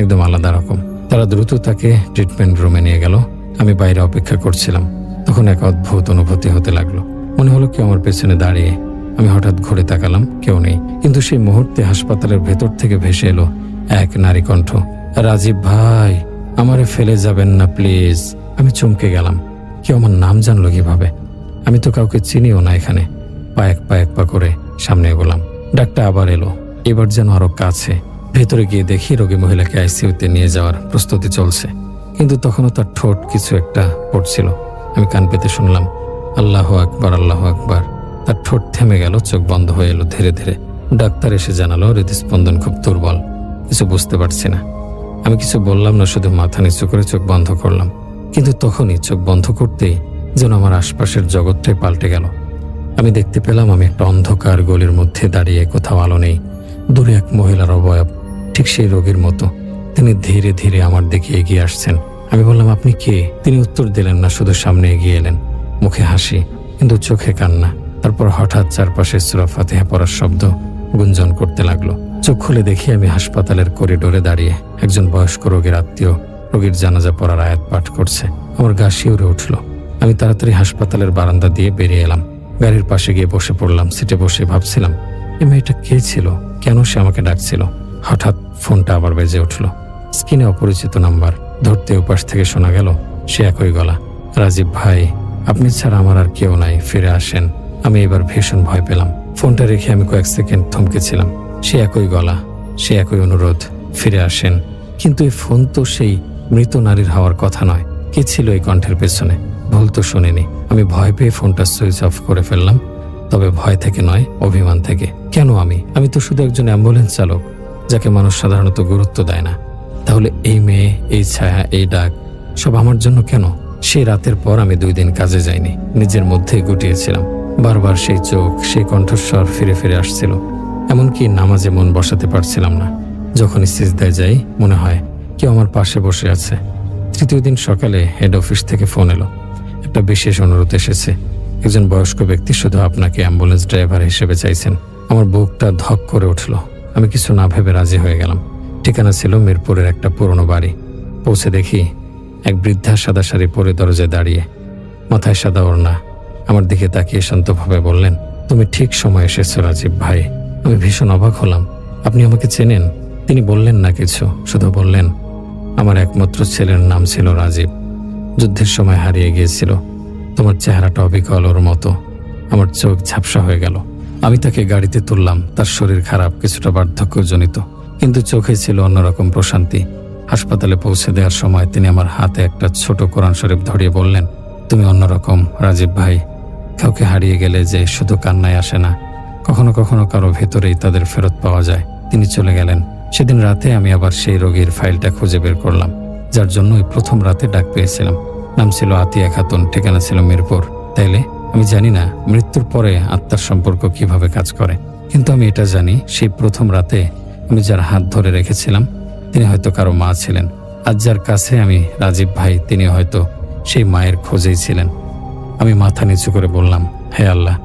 একদম আলাদা রকম। তারা দ্রুত তাকে ট্রিটমেন্ট রুমে নিয়ে গেল। আমি বাইরে অপেক্ষা করছিলাম। তখন এক অদ্ভুত অনুভূতি হতে লাগলো, মনে হলো কেউ আমার পেছনে দাঁড়িয়ে। আমি হঠাৎ ঘুরে তাকালাম, কেউ নেই, কিন্তু সেই মুহূর্তে হাসপাতালের ভেতর থেকে ভেসে এলো এক নারী কণ্ঠ, রাজীব ভাই, আমারে ফেলে যাবেন না প্লিজ। আমি চমকে গেলাম, কেউ আমার নাম জানলো কিভাবে? আমি তো কাউকে চিনিও না এখানে। এক পা করে সামনে এগোলাম। ডাক্তার আবার এলো, এবার যেন আরো কাছে। ভেতরে গিয়ে দেখি রোগী মহিলাকে আইসিইউতে নিয়ে যাওয়ার প্রস্তুতি চলছে, কিন্তু তখনও তার ঠোঁট কিছু একটা পড়ছিল। আমি কান পেতে শুনলাম, আল্লাহু আকবার, আল্লাহু আকবার। তার ঠোঁট থেমে গেল, চোখ বন্ধ হয়ে এলো ধীরে ধীরে। ডাক্তার এসে জানালো হৃদস্পন্দন খুব দুর্বল, কিছু বুঝতে পারছি না। আমি কিছু বললাম না, শুধু মাথা নিচু করে চোখ বন্ধ করলাম। কিন্তু তখনই চোখ বন্ধ করতেই যেন আমার আশপাশের জগৎটাই পাল্টে গেল। আমি দেখতে পেলাম আমি একটা অন্ধকার গলির মধ্যে দাঁড়িয়ে, কোথাও আলো নেই। দূরে এক মহিলার অবয়ব, ঠিক সেই রোগীর মতো। তিনি ধীরে ধীরে আমার দিকে এগিয়ে আসছেন। আমি বললাম, আপনি কে? তিনি উত্তর দিলেন না, শুধু সামনে এগিয়ে এলেন, মুখে হাসি কিন্তু চোখে কান্না। তারপর হঠাৎ চারপাশে সূরা ফাতিহা পড়ার শব্দ গুঞ্জন করতে লাগলো। চোখ খুলে দেখি আমি হাসপাতালের করিডোরে দাঁড়িয়ে, একজন বয়স্ক রোগীর আত্মীয় রোগীর জানাজা পড়ার আয়াত পাঠ করছে। আমার গা শিউরে উঠল। আমি তাড়াতাড়ি হাসপাতালের বারান্দা দিয়ে বেরিয়ে এলাম। গাড়ির পাশে গিয়ে বসে পড়লাম। সিটে বসে ভাবছিলাম, এই মেয়েটা কে ছিল? কেন সে আমাকে ডাকছিল? হঠাৎ ফোনটা আবার বেজে উঠল। স্ক্রিনে অপরিচিত নাম্বার। ধরতে উপাস থেকে শোনা গেল সে একই গলা, রাজীব ভাই, আপনি ছাড়া আমার আর কেউ নাই, ফিরে আসেন। আমি এবার ভীষণ ভয় পেলাম। ফোনটা রেখে আমি কয়েক সেকেন্ড থমকেছিলাম। সে একই গলা, সে একই অনুরোধ, ফিরে আসেন। কিন্তু এই ফোন তো সেই মৃত নারীর হওয়ার কথা নয়। কে ছিল এই কণ্ঠের পেছনে? ভুল তো শুনিনি। আমি ভয় পেয়ে ফোনটা সুইচ অফ করে ফেললাম, তবে ভয় থেকে নয়, অভিমান থেকে। কেন আমি তো শুধু একজন অ্যাম্বুলেন্স চালক, যাকে মানুষ সাধারণত গুরুত্ব দেয় না। তাহলে এই মেয়ে, এই ছায়া, এই ডাক সব আমার জন্য কেন? সেই রাতের পর আমি 2 দিন কাজে যাইনি, নিজের মধ্যেই গুটিয়েছিলাম। বারবার সেই চোখ, সেই কণ্ঠস্বর ফিরে ফিরে আসছিল। এমনকি নামাজে মন বসাতে পারছিলাম না। যখনই সিজদায় যাই মনে হয় কেউ আমার পাশে বসে আছে। 3য় দিন সকালে হেড অফিস থেকে ফোন এলো। একটা বিশেষ অনুরোধ এসেছে। একজন বয়স্ক ব্যক্তি শুধু আপনাকে অ্যাম্বুলেন্স ড্রাইভার হিসেবে চাইছেন। আমার বুকটা ধক করে উঠল। আমি কিছু না ভেবে রাজি হয়ে গেলাম। ঠিকানা ছিল মিরপুরের একটা পুরনো বাড়ি। পৌঁছে দেখি এক বৃদ্ধা সাদা শাড়ি পরে দরজায় দাঁড়িয়ে, মাথায় সাদা ওড়না। আমার দিকে তাকিয়ে শান্তভাবে বললেন, তুমি ঠিক সময় এসেছো রাজীব ভাই। আমি ভীষণ অবাক হলাম। আপনি আমাকে চেনেন? তিনি বললেন না কিছু, শুধু বললেন, আমার একমাত্র ছেলের নাম ছিল রাজীব, যুদ্ধের সময় হারিয়ে গিয়েছিল। তোমার চেহারাটা অবিকল ওর মতো। আমার চোখ ঝাপসা হয়ে গেল। আমি তাকে গাড়িতে তুললাম। তার শরীর খারাপ, কিছুটা বার্ধক্যজনিত, কিন্তু চোখে ছিল অন্যরকম প্রশান্তি। হাসপাতালে পৌঁছে দেওয়ার সময় তিনি আমার হাতে একটা ছোট কোরআন শরীফ ধরিয়ে বললেন, তুমি অন্যরকম রাজীব ভাই। কাউকে হারিয়ে গেলে যে শুধু কান্নায় আসে না, কখনো কখনো কারো ভেতরেই তাদের ফেরত পাওয়া যায়। তিনি চলে গেলেন। সেদিন রাতে আমি আবার সেই রোগীর ফাইলটা খুঁজে বের করলাম, যার জন্য ওই প্রথম রাতে ডাক পেয়েছিলাম। নাম ছিল আতিয়া খাতুন, ঠিকানা ছিল মিরপুর। তাইলে আমি জানি না মৃত্যুর পরে আত্মার সম্পর্ক কিভাবে কাজ করে, কিন্তু আমি এটা জানি সেই প্রথম রাতে আমি যার হাত ধরে রেখেছিলাম তিনি হয়তো কারো মা ছিলেন। আজ যার কাছে আমি রাজীব ভাই, তিনি হয়তো সেই মায়ের খোঁজেই ছিলেন। আমি মাথা নিচু করে বললাম, হে আল্লাহ,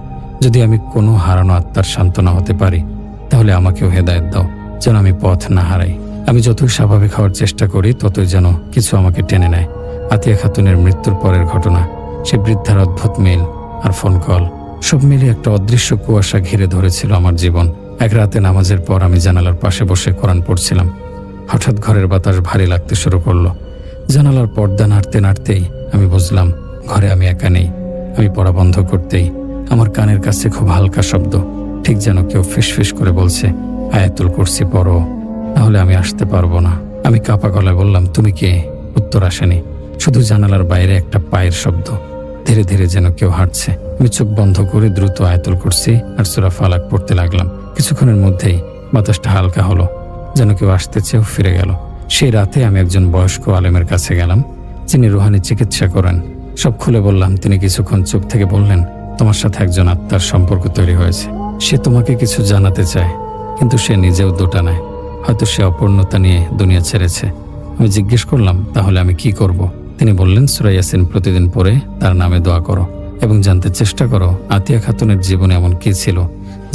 যদি আমি কোনো হারানো আত্মার সান্ত্বনা হতে পারি তাহলে আমাকেও হেদায়েত দাও, যেন আমি পথ না হারাই। আমি যতই স্বাভাবিক হওয়ার চেষ্টা করি ততই যেন কিছু আমাকে টেনে নেয়। আতিয়া খাতুনের মৃত্যুর পরের ঘটনা, সে বৃদ্ধার অদ্ভুত মেল আর ফোন কল, সব মিলিয়ে একটা অদৃশ্য কুয়াশা ঘিরে ধরেছিল আমার জীবন। এক রাতে নামাজের পর আমি জানালার পাশে বসে কোরআন পড়ছিলাম। হঠাৎ ঘরের বাতাস ভারী লাগতে শুরু করলো। জানালার পর্দা নাড়তে নাড়তেই আমি বুঝলাম ঘরে আমি একা নেই। আমি পড়া বন্ধ করতেই আমার কানের কাছে খুব হালকা শব্দ, ঠিক যেন কেউ ফিসফিস করে বলছে, আয়াতুল কুরসি পড়ো, নাহলে আমি আসতে পারবো না। আমি কাঁপা গলায় বললাম, তুমি কে? উত্তর আসেনি, শুধু জানালার বাইরে একটা পায়ের শব্দ। ধীরে ধীরে যেন কেউ হাঁটছে। আমি চোখ বন্ধ করে দ্রুত আয়াতুল কুরসি আর সূরা ফালাক পড়তে লাগলাম। কিছুক্ষণের মধ্যেই বাতাসটা হালকা হলো, যেন কেউ আসতে চেয়েও ফিরে গেল। সেই রাতে আমি একজন বয়স্ক আলেমের কাছে গেলাম, যিনি রুহানি চিকিৎসা করেন। সব খুলে বললাম। তিনি কিছুক্ষণ চুপ থেকে বললেন, তোমার সাথে একজন আত্মার সম্পর্ক তৈরি হয়েছে। সে তোমাকে কিছু জানাতে চায়, কিন্তু সে নিজেও দুটা নেয়। হয়তো সে অপূর্ণতা নিয়ে দুনিয়া ছেড়েছে। আমি জিজ্ঞেস করলাম, তাহলে আমি কি করব? তিনি বললেন, সূরা ইয়াসিন প্রতিদিন পড়ে তার নামে দোয়া করো এবং জানতে চেষ্টা করো আতিয়া খাতুনের জীবনে এমন কি ছিল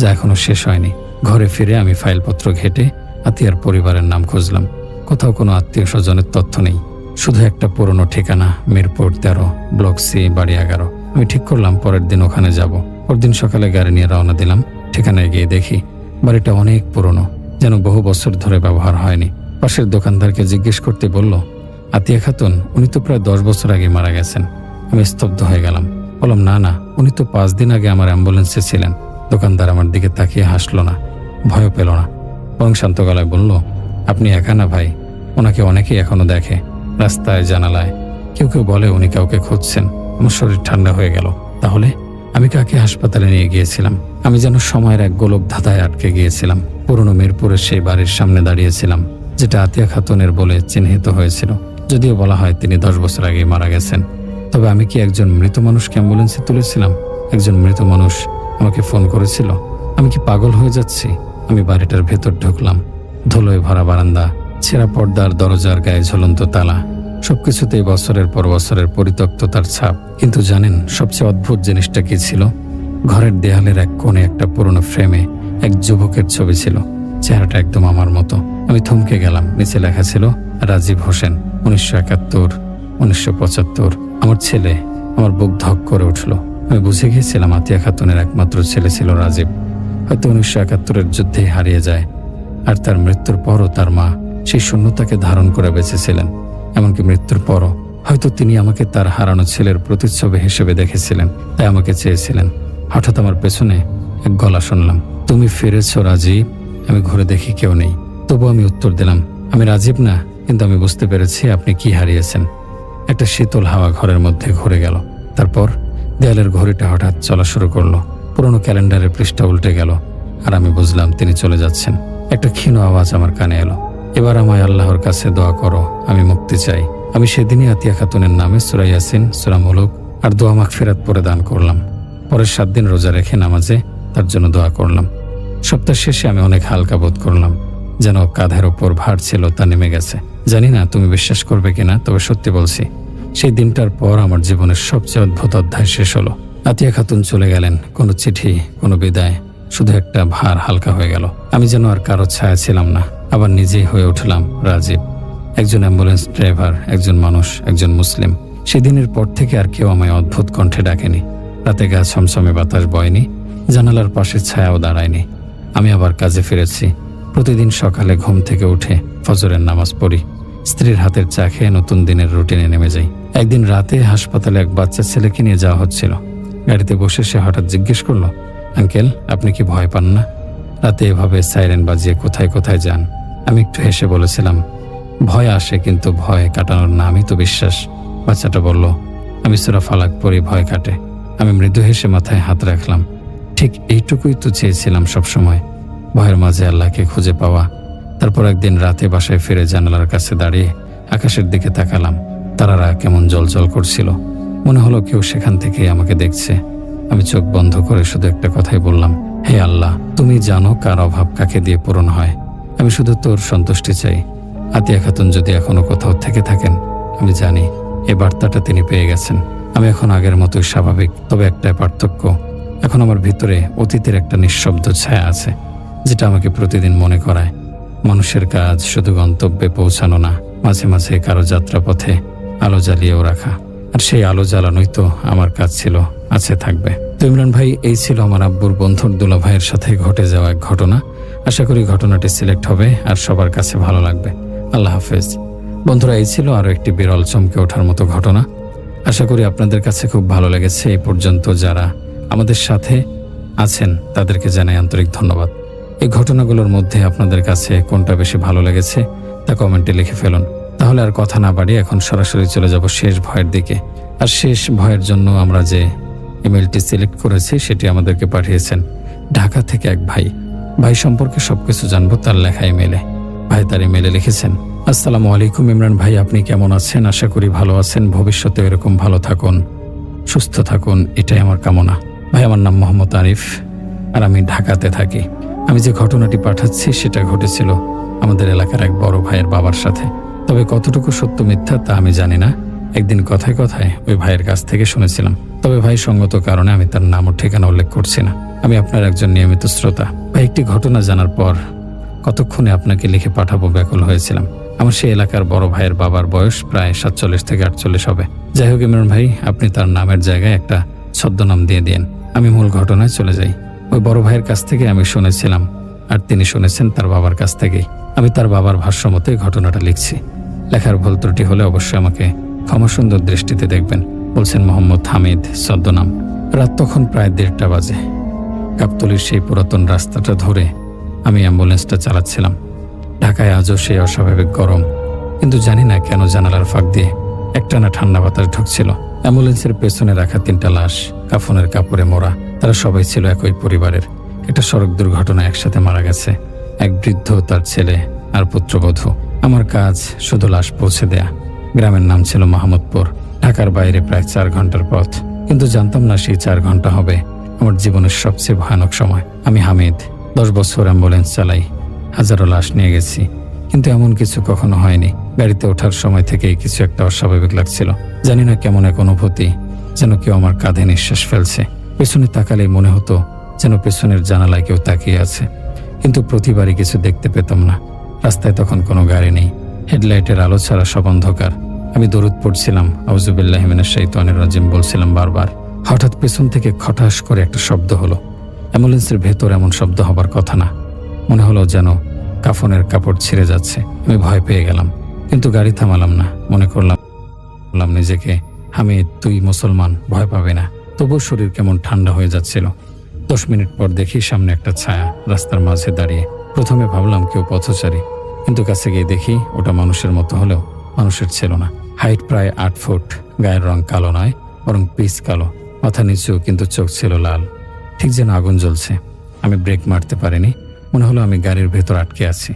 যা এখনো শেষ হয়নি। ঘরে ফিরে আমি ফাইলপত্র ঘেটে আতিয়ার পরিবারের নাম খুঁজলাম। কোথাও কোনো আত্মীয় স্বজনের তথ্য নেই, শুধু একটা পুরনো ঠিকানা, মিরপুর 13, ব্লক সি, বাড়ি 11। আমি ঠিক করলাম পরের দিন ওখানে যাব। পরদিন সকালে গাড়ি নিয়ে রওনা দিলাম। ঠিকানায় গিয়ে দেখি বাড়িটা অনেক পুরনো, যেন বহু বছর ধরে ব্যবহার হয়নি। পাশের দোকানদারকে জিজ্ঞেস করতে বলল, আতিয়া খাতুন, উনি তো প্রায় 10 বছর আগে মারা গেছেন। আমি স্তব্ধ হয়ে গেলাম। বললাম, না না, উনি তো 5 দিন আগে আমার অ্যাম্বুলেন্সে ছিলেন। দোকানদার আমার দিকে তাকিয়ে হাসলো না, ভয়ও পেল না, বরং শান্ত গলায় বলল, আপনি একা না ভাই, ওনাকে অনেকেই এখনো দেখে, রাস্তায়, জানালায়। কেউ কেউ বলে উনি কাউকে খুঁজছেন। আমার শরীর ঠান্ডা হয়ে গেল। তাহলে আমি কাকে হাসপাতালে নিয়ে গিয়েছিলাম? আমি যেন সময়ের এক গোলক ধাঁধায় আটকে গিয়েছিলাম। পুরনো মিরপুরের সেই বাড়ির সামনে দাঁড়িয়েছিলাম, যেটা আতিয়া খাতুনের বলে চিহ্নিত হয়েছিল। যদিও বলা হয় তিনি 10 বছর আগেই মারা গেছেন, তবে আমি কি একজন মৃত মানুষকে অ্যাম্বুলেন্সে তুলেছিলাম? একজন মৃত মানুষ আমাকে ফোন করেছিল। আমি কি পাগল হয়ে যাচ্ছি? আমি বাড়িটার ভেতর ঢুকলাম। ধুলোয় ভরা বারান্দা, ছেঁড়া পর্দার, দরজার গায়ে ঝুলন্ত তালা, সবকিছুতেই বছরের পর বছরের পরিত্যক্ততার ছাপ। কিন্তু জানেন সবচেয়ে অদ্ভুত জিনিসটা কি ছিল? ঘরের দেয়ালের এক কোণে একটা পুরনো ফ্রেমে এক যুবকের ছবি ছিল, চেহারাটা একদম আমার মতো। আমি থমকে গেলাম। নিচে লেখা ছিল, রাজীব হোসেন, 1971, 1975। আমার ছেলে। আমার বুক ধক করে উঠল। আমি বুঝে গিয়েছিলাম আতিয়া খাতুনের একমাত্র ছেলে ছিল রাজীব। হয়তো 1971-এর যুদ্ধেই হারিয়ে যায়, আর তার মৃত্যুর পরও তার মা সেই শূন্যতাকে ধারণ করে বেঁচেছিলেন। এমনকি মৃত্যুর পরও হয়তো তিনি আমাকে তার হারানো ছেলের প্রতিচ্ছবি হিসেবে দেখেছিলেন, তাই আমাকে চেয়েছিলেন। হঠাৎ আমার পেছনে এক গলা শুনলাম, তুমি ফিরেছ রাজীব? আমি ঘুরে দেখি কেউ নেই। তবু আমি উত্তর দিলাম, আমি রাজীব না, কিন্তু আমি বুঝতে পেরেছি আপনি কি হারিয়েছেন। একটা শীতল হাওয়া ঘরের মধ্যে ঘুরে গেল। তারপর দেয়ালের ঘড়িটা হঠাৎ চলা শুরু করলো। পুরনো ক্যালেন্ডারের পৃষ্ঠা উল্টে গেল, আর আমি বুঝলাম তিনি চলে যাচ্ছেন। একটা ক্ষীণ আওয়াজ আমার কানে এলো, এবার আমায় আল্লাহর কাছে দোয়া করো, আমি মুক্তি চাই। আমি সেদিনই আতিয়া খাতুনের নামে সূরা ইয়াসিন, সূরা মুলুক আর দোয়া মাগফিরাত পড়ে দান করলাম। পরের 7 দিন রোজা রেখে নামাজে তার জন্য দোয়া করলাম। সপ্তাহ শেষে আমি অনেক হালকা বোধ করলাম, যেন কাঁধের ওপর ভার ছিল তা নেমে গেছে। জানি না তুমি বিশ্বাস করবে কিনা, তবে সত্যি বলছি, সেই দিনটার পর আমার জীবনের সবচেয়ে অদ্ভুত অধ্যায় শেষ হলো। আতিয়া খাতুন চলে গেলেন। কোনো চিঠি, কোনো বিদায়, শুধু একটা ভার হালকা হয়ে গেল। আমি যেন আর কারো ছায়া ছিলাম না, আবার নিজেই হয়ে উঠলাম রাজীব, একজন অ্যাম্বুলেন্স ড্রাইভার, একজন মানুষ, একজন মুসলিম। সেদিনের পর থেকে আর কেউ আমায় অদ্ভুত কণ্ঠে ডাকেনি। রাতে গা ছমছমে বাতাস বয়নি, জানালার পাশে ছায়াও দাঁড়ায়নি। আমি আবার কাজে ফিরেছি। প্রতিদিন সকালে ঘুম থেকে উঠে ফজরের নামাজ পড়ি, স্ত্রীর হাতের চা খেয়ে নতুন দিনের রুটিনে নেমে যাই। একদিন রাতে হাসপাতালে এক বাচ্চা ছেলেকে নিয়ে যাওয়া হচ্ছিল। গাড়িতে বসে সে হঠাৎ জিজ্ঞেস করলো, আঙ্কেল, আপনি কি ভয় পান না? রাতে এভাবে সাইরেন বাজিয়ে কোথায় কোথায় যান? আমি একটু হেসে বলেছিলাম, ভয় আসে, কিন্তু ভয় কাটানোর নামই তো বিশ্বাস। বাচ্চাটা বলল, আমি সূরা ফালাক পড়ি, ভয় কাটে। আমি মৃদু হেসে মাথায় হাত রাখলাম। ঠিক এইটুকুই তো চেয়েছিলাম সবসময়, ভয়ের মাঝে আল্লাহকে খুঁজে পাওয়া। তারপর একদিন রাতে বাসায় ফিরে জানালার কাছে দাঁড়িয়ে আকাশের দিকে তাকালাম। তারারা কেমন জ্বলজ্বল করছিল। মনে হলো কেউ সেখান থেকে আমাকে দেখছে। আমি চোখ বন্ধ করে শুধু একটা কথাই বললাম, হে আল্লাহ, তুমি জানো কার অভাব কাকে দিয়ে পূরণ হয়। আমি শুধু তোর সন্তুষ্টি চাই। আতিয়া খাতুন যদি এখনো কোথাও থেকে থাকেন, আমি জানি এই বার্তাটা তিনি পেয়ে গেছেন। আমি এখন আগের মতোই স্বাভাবিক, তবে একটাই পার্থক্য, এখন আমার ভিতরে অতীতের একটা নিঃশব্দ ছায়া আছে, যেটা আমাকে প্রতিদিন মনে করায় মানুষের কাজ শুধু গন্তব্যে পৌঁছানো না, মাঝে মাঝে কারো যাত্রাপথে আলো জ্বালিয়েও রাখা। আর সেই আলো জ্বালানোই তো আমার কাজ ছিল, আছে, থাকবে। তো ইমরান ভাই, এই ছিল আমার আব্বুর বন্ধুর দুলা ভাইয়ের সাথে ঘটে যাওয়া এক ঘটনা। আশা করি ঘটনাটি সিলেক্ট হবে আর সবার কাছে ভালো লাগবে। আল্লাহ হাফেজ। বন্ধুরা, এই ছিল আরও একটি বিরল চমকে ওঠার মতো ঘটনা। আশা করি আপনাদের কাছে খুব ভালো লেগেছে। এই পর্যন্ত যারা আমাদের সাথে আছেন তাদেরকে জানাই আন্তরিক ধন্যবাদ। এই ঘটনাগুলোর মধ্যে আপনাদের কাছে কোনটা বেশি ভালো লেগেছে তা কমেন্টে লিখে ফেলুন। তাহলে আর কথা না বাড়িয়ে এখন সরাসরি চলে যাব শেষ ভয়ের দিকে। আর শেষ ভয়ের জন্য আমরা যে ইমেলটি সিলেক্ট করেছি সেটি আমাদেরকে পাঠিয়েছেন ঢাকা থেকে এক ভাই। ভাই সম্পর্কে সবকিছু জানবো তার লেখা ইমেলে। ভাই তার ইমেলে লিখেছেন, আসসালামু আলাইকুম ইমরান ভাই, আপনি কেমন আছেন? আশা করি ভালো আছেন। ভবিষ্যতে এরকম ভালো থাকুন, সুস্থ থাকুন, এটাই আমার কামনা। ভাই, আমার নাম মোহাম্মদ আরিফ আর আমি ঢাকাতে থাকি। আমি যে ঘটনাটি পাঠাচ্ছি সেটা ঘটেছিল আমাদের এলাকার এক বড় ভাইয়ের বাবার সাথে। তবে কতটুকু সত্য মিথ্যা তা আমি জানি না। একদিন কথায় কথায় ওই ভাইয়ের কাছ থেকে শুনেছিলাম। তবে ভাই সঙ্গত কারণে আমি তার নাম ও ঠিকানা উল্লেখ করছি না। আমি আপনার একজন নিয়মিত শ্রোতা। ভাই, একটি ঘটনা জানার পর কতক্ষণে আপনাকে লিখে পাঠাবো ব্যাকুল হয়েছিলাম। আমার সেই এলাকার বড় ভাইয়ের বাবার বয়স প্রায় 47 থেকে 48 হবে। যাই হোক ইমরান ভাই, আপনি তার নামের জায়গায় একটা ছদ্মনাম দিয়ে দিন। আমি মূল ঘটনায় চলে যাই। ওই বড় ভাইয়ের কাছ থেকে আমি শুনেছিলাম, আর তিনি শুনেছেন তার বাবার কাছ থেকেই। আমি তার বাবার ভাষ্য মতে ঘটনাটা লিখছি। লেখার ভুল ত্রুটি হলে অবশ্যই আমাকে ক্ষমাসুন্দর দৃষ্টিতে দেখবেন। বলছেন মোহাম্মদ হামিদ, ছদ্মনাম। রাত তখন প্রায় 1:30 বাজে। গাবতলীর সেই পুরাতন রাস্তাটা ধরে আমি অ্যাম্বুলেন্সটা চালাচ্ছিলাম। ঢাকায় আজও সেই অস্বাভাবিক গরম, কিন্তু জানি না কেন জানালার ফাঁক দিয়ে একটানা ঠান্ডা বাতাস ঢুকছিল। অ্যাম্বুলেন্সের পেছনে রাখা 3টা লাশ কাফনের কাপড়ে মোড়া। তারা সবাই ছিল একই পরিবারের। একটা সড়ক দুর্ঘটনায় একসাথে মারা গেছে এক বৃদ্ধ, তার ছেলে আর পুত্রবধূ। আমার কাজ শুধু লাশ পৌঁছে দেয়া। গ্রামের নাম ছিল মাহমুদপুর। ঢাকার বাইরে প্রায় 4 ঘন্টার পথ, কিন্তু জানতাম না সেই 4 ঘন্টা হবে আমার জীবনের সবচেয়ে ভয়ানক সময়। আমি হামিদ, 10 বছর অ্যাম্বুলেন্স চালাই, হাজারো লাশ নিয়ে গেছি, কিন্তু এমন কিছু কখনো হয়নি। গাড়িতে ওঠার সময় থেকেই কিছু একটা অস্বাভাবিক লাগছিল। জানি না কেমন এক অনুভূতি, যেন কেউ আমার কাঁধে নিঃশ্বাস ফেলছে। পেছনে তাকালেই মনে হতো যেন পেছনের জানালায় কেউ তাকিয়ে আছে, কিন্তু প্রতিবারই কিছু দেখতে পেতাম না। রাস্তায় তখন কোনো গাড়ি নেই, হেডলাইটের আলো ছাড়া সব অন্ধকার। আমি দরুদ পড়ছিলাম, আউযুবিল্লাহি মিনাশ শাইতানির রাজিম বলছিলাম বারবার। হঠাৎ পেছন থেকে খটাস করে একটা শব্দ হলো। অ্যাম্বুলেন্সের ভেতর এমন শব্দ হবার কথা না। মনে হলো যেন কাফনের কাপড় ছিঁড়ে যাচ্ছে। আমি ভয় পেয়ে গেলাম, কিন্তু গাড়ি থামালাম না। মনে করলাম নিজেকে, হামিদ, তুই মুসলমান, ভয় পাবে না। তবুও শরীর কেমন ঠান্ডা হয়ে যাচ্ছিল। 10 মিনিট পর দেখি সামনে একটা ছায়া রাস্তার মাঝে দাঁড়িয়ে। প্রথমে ভাবলাম কেউ পথচারী, কিন্তু কাছে গিয়ে দেখি ওটা মানুষের মতো হলেও মানুষের ছিল না। হাইট প্রায় 8 ফুট, গায়ের রং কালো নয়, বরং পিচ কালো, মাথা নিচু, কিন্তু চোখ ছিল লাল, ঠিক যেন আগুন জ্বলছে। আমি ব্রেক মারতে পারিনি। মনে হলো আমি গাড়ির ভেতর আটকে আছি,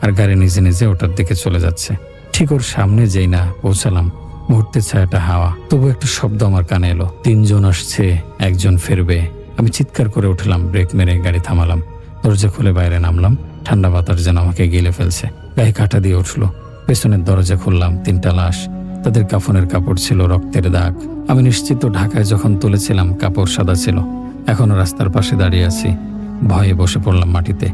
আর গাড়ি নিজে নিজে ওটার দিকে চলে যাচ্ছে। ঠিক ওর সামনে যেই না পৌঁছালাম, মুহূর্তে ছায়াটা হাওয়া। তবু একটা শব্দ আমার কানে এলো, 3 জন আসছে, 1 জন ফিরবে। আমি চিৎকার করে উঠলাম, ব্রেক মেরে গাড়ি থামালাম, দরজা খুলে বাইরে নামলাম। ঠান্ডা বাতাস যেন আমাকে গিলে ফেলছে, গায়ে কাঁটা দিয়ে উঠলো। পেছনের দরজা খুললাম, 3টা লাশ, তাদের কাফনের কাপড় ছিল রক্তের দাগ। আমি নিশ্চিত ঢাকায় যখন তুলেছিলাম কাপড় সাদা ছিল। এখনো রাস্তার পাশে দাঁড়িয়ে আছি, ভয়ে বসে পড়লাম মাটিতে।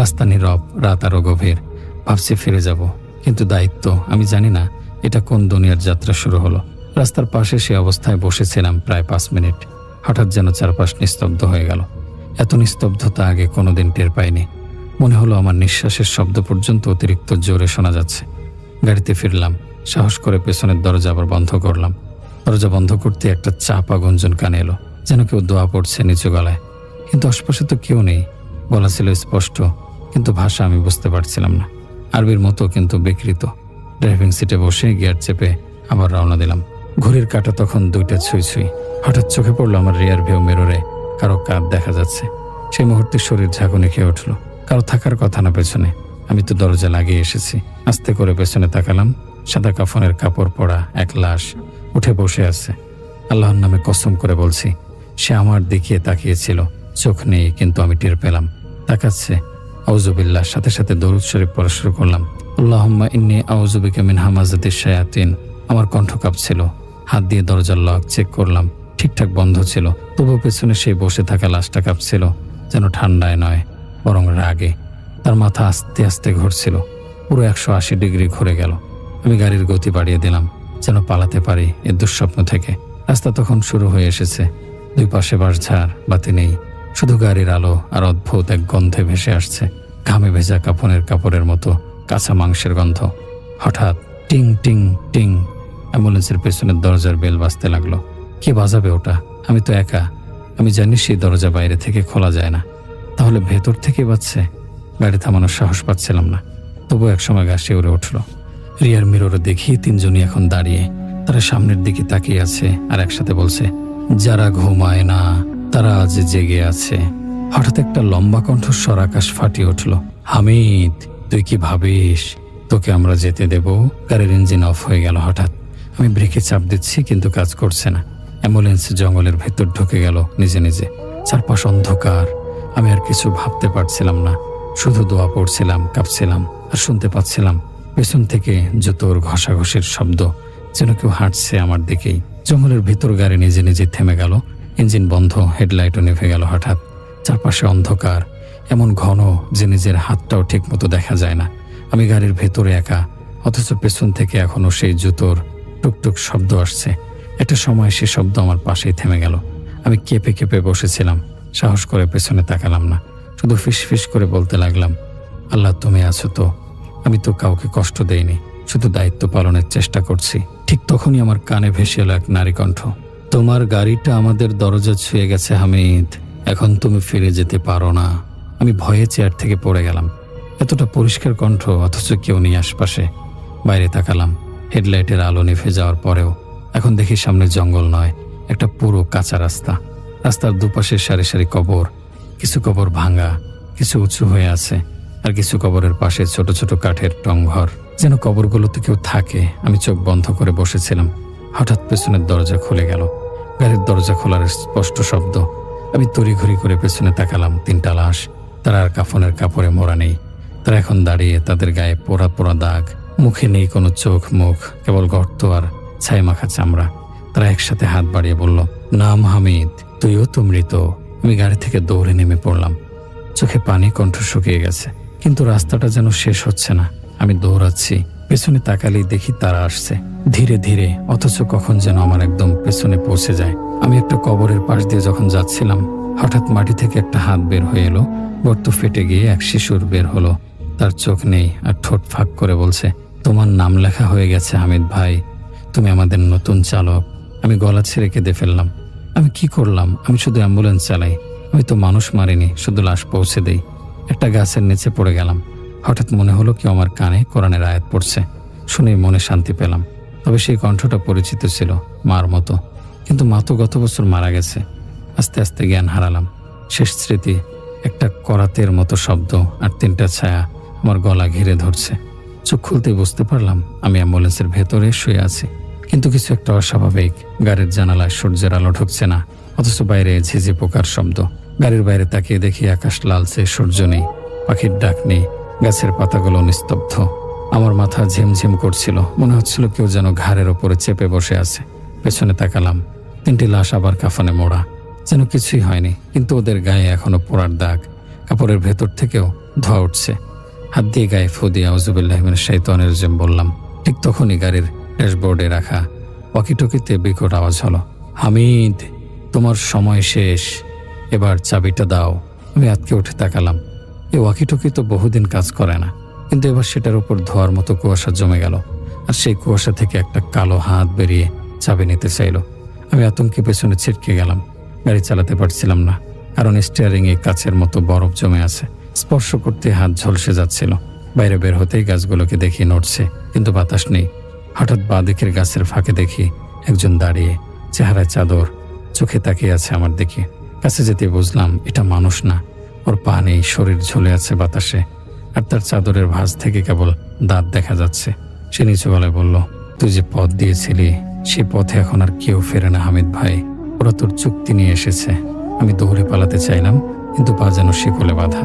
রাস্তা নীরব, রাত আরো গভীর। ভাবছি ফিরে যাব, কিন্তু দায়িত্ব। আমি জানি না এটা কোন দুনিয়ার যাত্রা শুরু হলো। রাস্তার পাশে সে অবস্থায় বসেছিলাম প্রায় 5 মিনিট। হঠাৎ যেন চারপাশ নিস্তব্ধ হয়ে গেল। এত নিস্তব্ধতা আগে কোনোদিন টের পাইনি। মনে হলো আমার নিঃশ্বাসের শব্দ পর্যন্ত অতিরিক্ত জোরে শোনা যাচ্ছে। গাড়িতে ফিরলাম, সাহস করে পেছনের দরজা আবার বন্ধ করলাম। দরজা বন্ধ করতে একটা চাপা গুঞ্জন কানে এলো, যেন কেউ দোয়া পড়ছে নিচু গলায়। কিন্তু আশপাশে তো কেউ নেই। গলা ছিল স্পষ্ট, কিন্তু ভাষা আমি বুঝতে পারছিলাম না। আরবির মতো, কিন্তু বিকৃত। ড্রাইভিং সিটে বসে গিয়ার চেপে আবার রওনা দিলাম। ঘড়ির কাঁটা তখন 2টা ছুঁই ছুঁই। হঠাৎ চোখে পড়লো আমার রিয়ার ভিউ মিররে কারো কাঁধ দেখা যাচ্ছে। সেই মুহূর্তে শরীর ঝাঁকুনি খেয়ে উঠল। কারো থাকার কথা না পেছনে। আমি তো দরজা লাগিয়ে এসেছি। আস্তে করে পেছনে তাকালাম। সাদা কাফনের কাপড় পরা এক লাশ উঠে বসে আছে। আল্লাহর নামে কসম করে বলছি, সে আমার দিকে তাকিয়েছিল। চোখ নেই, কিন্তু আমি টের পেলাম তাকাচ্ছে। আউযুবিল্লাহ, সাথে সাথে দরুদ শরীফ পড়া শুরু করলাম। আল্লাহুম্মা ইন্নী আউযু বিকা মিন হামাযাতিশ শায়াতিন। আমার কণ্ঠ কাঁপছিল। হাত দিয়ে দরজার লক চেক করলাম, ঠিকঠাক বন্ধ ছিল। তবুও পেছনে সেই বসে থাকা লাশটা কাঁপছিল, যেন ঠান্ডায় নয় বরং রাগে। তার মাথা আস্তে আস্তে ঘুরছিল, পুরো 180 ডিগ্রি ঘুরে গেল। আমি গাড়ির গতি বাড়িয়ে দিলাম, যেন পালাতে পারি এ দুঃস্বপ্ন থেকে। রাস্তা তখন শুরু হয়ে এসেছে। দুই পাশে বাঁশঝাড়, বাতি নেই, শুধু গাড়ির আলো আর অদ্ভুত এক গন্ধে ভেসে আসছে। ঘামে ভেজা কাপড়ের মতো কাঁচা মাংসের গন্ধ। হঠাৎ টিং টিং টিং অ্যাম্বুলেন্সের পেছনের দরজার বেল বাজতে লাগলো। কে বাজাবে ওটা? আমি তো একা। আমি জানি সেই দরজা বাইরে থেকে খোলা যায় না। তাহলে ভেতর থেকে বাজছে? গাড়ি থামানোর সাহস পাচ্ছিলাম না। তবু একসময় গা শিউরে উঠল। রিয়ার মিররে দেখি 3জনই এখন দাঁড়িয়ে। তারা সামনের দিকে তাকিয়ে আছে আর একসাথে বলছে, যারা ঘুমায় না তারা আজ জেগে আছে। হঠাৎ একটা লম্বা কণ্ঠস্বর আকাশ ফাটিয়ে উঠল, হামিদ, তুই কি ভাবিস তোকে আমরা যেতে দেব? গাড়ির ইঞ্জিন অফ হয়ে গেল। হঠাৎ আমি ব্রেকে চাপ দিচ্ছি, কিন্তু কাজ করছে না। অ্যাম্বুলেন্স জঙ্গলের ভেতর ঢুকে গেল নিজে নিজে। চারপাশ অন্ধকার। আমি আর কিছু ভাবতে পারছিলাম না, শুধু দোয়া পড়ছিলাম, কাঁপছিলাম। আর শুনতে পাচ্ছিলাম পেছন থেকে জুতোর ঘষাঘষির শব্দ, যেন কেউ হাঁটছে আমার দিকেই। জঙ্গলের ভিতর গাড়ি নিজে নিজে থেমে গেল। ইঞ্জিন বন্ধ, হেডলাইটও নিভে গেল। হঠাৎ চারপাশে অন্ধকার, এমন ঘন যে নিজের হাতটাও ঠিক মতো দেখা যায় না। আমি গাড়ির ভেতরে একা, অথচ পেছন থেকে এখনো সেই জুতোর টুকটুক শব্দ আসছে। একটা সময় সে শব্দ আমার পাশেই থেমে গেল। আমি কেঁপে কেঁপে বসেছিলাম, সাহস করে পেছনে তাকালাম না। শুধু ফিস ফিস করে বলতে লাগলাম, আল্লাহ তুমি আছো তো? আমি তো কাউকে কষ্ট দেইনি, শুধু দায়িত্ব পালনের চেষ্টা করছি। ঠিক তখনই আমার কানে ভেসে এলো এক নারী কণ্ঠ, তোমার গাড়িটা আমাদের দরজা ছুঁয়ে গেছে হামিদ, এখন তুমি ফিরে যেতে পারো না। আমি ভয়ে চেয়ার থেকে পড়ে গেলাম। এতটা পরিষ্কার কণ্ঠ, অথচ কেউ নেই আশপাশে। বাইরে তাকালাম, হেডলাইটের আলো নিভে যাওয়ার পরেও এখন দেখি সামনে জঙ্গল নয়, একটা পুরো কাঁচা রাস্তা। রাস্তার দুপাশে সারি সারি কবর। কিছু কবর ভাঙা, কিছু উঁচু হয়ে আছে, আর কিছু কবরের পাশে ছোট ছোট কাঠের টংঘর, যেন কবরগুলোতে কেউ থাকে। আমি চোখ বন্ধ করে বসেছিলাম। হঠাৎ পেছনের দরজা খুলে গেল। গাড়ির দরজা খোলার স্পষ্ট শব্দ। আমি তড়িঘড়ি করে পেছনে তাকালাম। 3টা লাশ। তারা আর কাফনের কাপড়ে মোড়া নেই। তারা এখন দাঁড়িয়ে, তাদের গায়ে পোড়া পোড়া দাগ। মুখে নেই কোনো চোখ মুখ, কেবল গর্ত আর ছাই মাখা চামড়া। তারা একসাথে হাত বাড়িয়ে বলল, নাম হামিদ, তুইও তো মৃত। আমি গাড়ি থেকে দৌড়ে নেমে পড়লাম। চোখে পানি, কণ্ঠ শুকিয়ে গেছে, কিন্তু রাস্তাটা যেন শেষ হচ্ছে না। আমি দৌড়াচ্ছি, পেছনে তাকালেই দেখি তারা আসছে ধীরে ধীরে, অথচ কখন যেন আমার একদম পেছনে পৌঁছে যায়। আমি একটা কবরের পাশ দিয়ে যখন যাচ্ছিলাম, হঠাৎ মাটি থেকে একটা হাত বের হয়ে এলো। গর্ত ফেটে গিয়ে এক শিশুর বের হলো। তার চোখ নেই আর ঠোঁট ফাঁক করে বলছে, তোমার নাম লেখা হয়ে গেছে হামিদ ভাই, তুমি আমাদের নতুন চালক। আমি গলা ছেড়ে কেঁদে ফেললাম। আমি কি করলাম? আমি শুধু অ্যাম্বুলেন্স চালাই, আমি তো মানুষ মারিনি, শুধু লাশ পৌঁছে দেই। একটা গাছের নিচে পড়ে গেলাম। হঠাৎ মনে হলো কেউ আমার কানে কোরআনের আয়াত পড়ছে। শুনেই মনে শান্তি পেলাম। তবে সেই কণ্ঠটা পরিচিত ছিল, মার মতো। কিন্তু মা তো গত বছর মারা গেছে। আস্তে আস্তে জ্ঞান হারালাম। শেষ স্মৃতি একটা করাতের মতো শব্দ আর 3টা ছায়া আমার গলা ঘিরে ধরছে। চোখ খুলতেই বুঝতে পারলাম আমি অ্যাম্বুলেন্সের ভেতরে শুয়ে আছি। কিন্তু কিছু একটা অস্বাভাবিক। গাড়ির জানালায় সূর্যের আলো ঢুকছে না, অথচ বাইরে ঝিঝি পোকার শব্দ। গাড়ির বাইরে তাকিয়ে দেখি আকাশ লালচে, সূর্য নেই, পাখির ডাক নেই, গাছের পাতাগুলো নিস্তব্ধ। আমার মাথা ঝিমঝিম করছিল, মনে হচ্ছিল কেউ যেন ঘাড়ের ওপরে চেপে বসে আছে। পেছনে তাকালাম, 3টি লাশ আবার কাফনে মোড়া, যেন কিছুই হয়নি, কিন্তু ওদের গায়ে এখনো পোড়ার দাগ। কাপড়ের ভেতর থেকেও ধোয়া উঠছে। হাত দিয়ে গায়ে ফু দিয়ে আউযুবিল্লাহি মিনাশ শাইতানির রাজিম বললাম। ঠিক তখনই গাড়ির ড্যাশবোর্ডে রাখা ওয়াকিটকিতে বিকট আওয়াজ হলো, হামিদ, তোমার সময় শেষ, এবার চাবিটা দাও। আমি আতকে উঠে তাকালাম। এই ওয়াকিটকি তো বহুদিন কাজ করে না, কিন্তু এবার সেটার উপর ধোয়ার মতো কুয়াশা জমে গেল। আর সেই কুয়াশা থেকে একটা কালো হাত বেরিয়ে চাবি নিতে চাইল। আমি আতঙ্কে পেছনে ছিটকে গেলাম। গাড়ি চালাতে পারছিলাম না, কারণ স্টিয়ারিংয়ে কাচের মতো বরফ জমে আছে। স্পর্শ করতে হাত ঝলসে যাচ্ছিল। বাইরে বের হতেই গাছগুলোকে দেখি নড়ছে, কিন্তু বাতাস নেই। হঠাৎ বাঁ দিকের গাছের ফাঁকে দেখি একজন দাঁড়িয়ে, চেহারায় চাদর, চোখে তাকিয়ে আছে আমার দিকে। কাছে যেতে বুঝলাম এটা মানুষ না, ওর পা নেই, শরীর ঝুলে আছে বাতাসে, আর তার চাদরের ভাঁজ থেকে কেবল দাঁত দেখা যাচ্ছে। সে নিচু গলায় বলল, তুই যে পথ দিয়েছিলি সে পথে এখন আর কেউ ফেরে না হামিদ ভাই, ওরা তোর চুক্তি নিয়ে এসেছে। আমি দৌড়ে পালাতে চাইলাম, কিন্তু পা যেন শিকলে বাঁধা।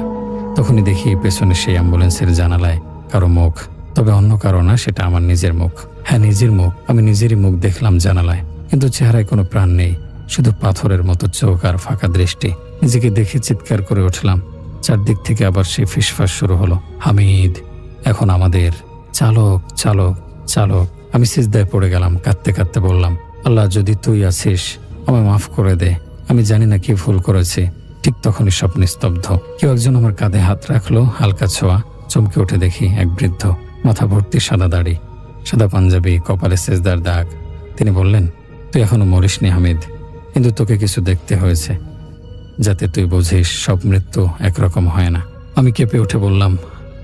তখনই দেখি পেছনে সেই অ্যাম্বুলেন্সের জানালায় কারো মুখ, তবে অন্য কারো না, সেটা আমার নিজের মুখ। হ্যাঁ, নিজের মুখ। আমি নিজেরই মুখ দেখলাম জানালায়, কিন্তু চেহারায় কোনো প্রাণ নেই, শুধু পাথরের মতো চোখ আর ফাঁকা দৃষ্টি। নিজেকে দেখে চিৎকার করে উঠলাম। চারদিক থেকে আবার সেই ফিসফাস শুরু হলো, হামিদ এখন আমাদের, চালক চালক চালক। আমি সিজদায় পড়ে গেলাম, কাঁদতে কাঁদতে বললাম, আল্লাহ যদি তুই আছিস আমায় মাফ করে দে, আমি জানি না কি ভুল করেছি। ঠিক তখনই সব নিস্তব্ধ। কেউ একজন আমার কাঁধে হাত রাখলো, হালকা ছোঁয়া। চমকে উঠে দেখি এক বৃদ্ধ, মাথা ভর্তি সাদা দাড়ি, সাদা পাঞ্জাবি, কপালে সেজদার দাগ। তিনি বললেন, তুই এখনো মরিসনি হামিদ, কিন্তু তোকে কিছু দেখতে হয়েছে, যাতে তুই বুঝিস সব মৃত্যু একরকম হয় না। আমি কেঁপে উঠে বললাম,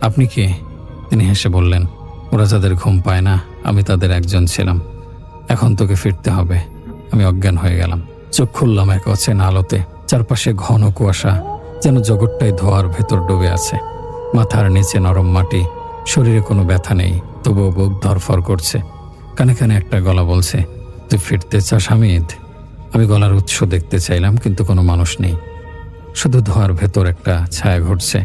আপনি কে? তিনি হেসে বললেন, ওরা যাদের ঘুম পায় না আমি তাদের একজন ছিলাম, এখন তোকে ফিরতে হবে। আমি অজ্ঞান হয়ে গেলাম। চোখ খুললাম এক অচেনা আলোতে, চারপাশে ঘন কুয়াশা, যেন জগৎটাই ধোঁয়ার ভেতর ডুবে আছে। মাথার নিচে নরম মাটি, শরীরে কোনো ব্যথা নেই, তবুও বুক ধরফর করছে। কানে কানে একটা গলা বলছে, তুই ফিরতে চাস হামিদ? আমি গলার উৎস দেখতে চাইলাম, কিন্তু কোনো মানুষ নেই, শুধু ধোঁয়ার ভেতর একটা ছায়া ঘুরছে,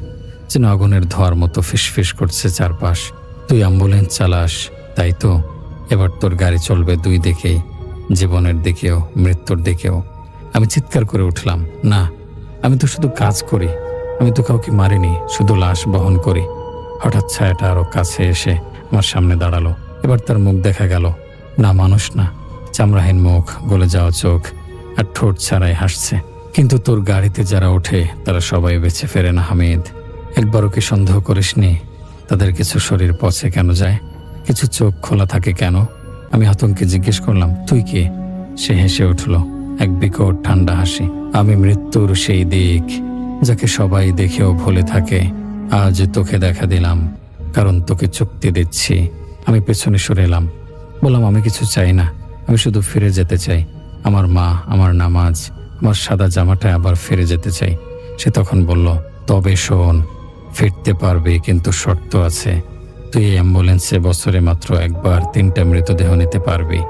যেন আগুনের ধোঁয়ার মতো ফিসফিস করছে চারপাশ। তুই অ্যাম্বুলেন্স চালাস, তাই তো? এবার তোর গাড়ি চলবে দুই দিকেই, জীবনের দিকেও মৃত্যুর দিকেও। আমি চিৎকার করে উঠলাম, না, আমি তো শুধু কাজ করি, আমি তো কাউকে মারিনি, শুধু লাশ বহন করি। হঠাৎ ছায়াটা আরো কাছে এসে আমার সামনে দাঁড়ালো। এবার তার মুখ দেখা গেল, না মানুষ না, চামড়াহীন মুখ, গলে যাওয়া চোখ, আর ঠোঁট ছাড়াই হাসছে। কিন্তু তোর গাড়িতে যারা ওঠে তারা সবাই বেঁচে ফেরে না হামিদ। একবারও কি সন্দেহ করিসনি তাদের কিছু শরীর পচে কেন যায়, কিছু চোখ খোলা থাকে কেন? আমি আতঙ্কে জিজ্ঞেস করলাম, তুই কে? সে হেসে উঠল, এক বিকট ঠান্ডা হাসি। আমি মৃত্যুর সেই দিক যাকে সবাই দেখেও ভুলে থাকে, আজ তোকে দেখা দিলাম, কারণ তোকে চুক্তি দিচ্ছি। আমি পেছনে সরে এলাম, বললাম, আমি কিছু চাই না, আমি শুধু ফিরে যেতে চাই। আমার মা, আমার নামাজ, আমার সাদা জামাটা আবার ফিরে যেতে চাই। সে তখন বলল, তবে শোন, ফিরতে পারবি, কিন্তু শর্ত আছে। তুই এই অ্যাম্বুলেন্সে বছরে মাত্র একবার 3টা মৃতদেহ নিতে পারবি,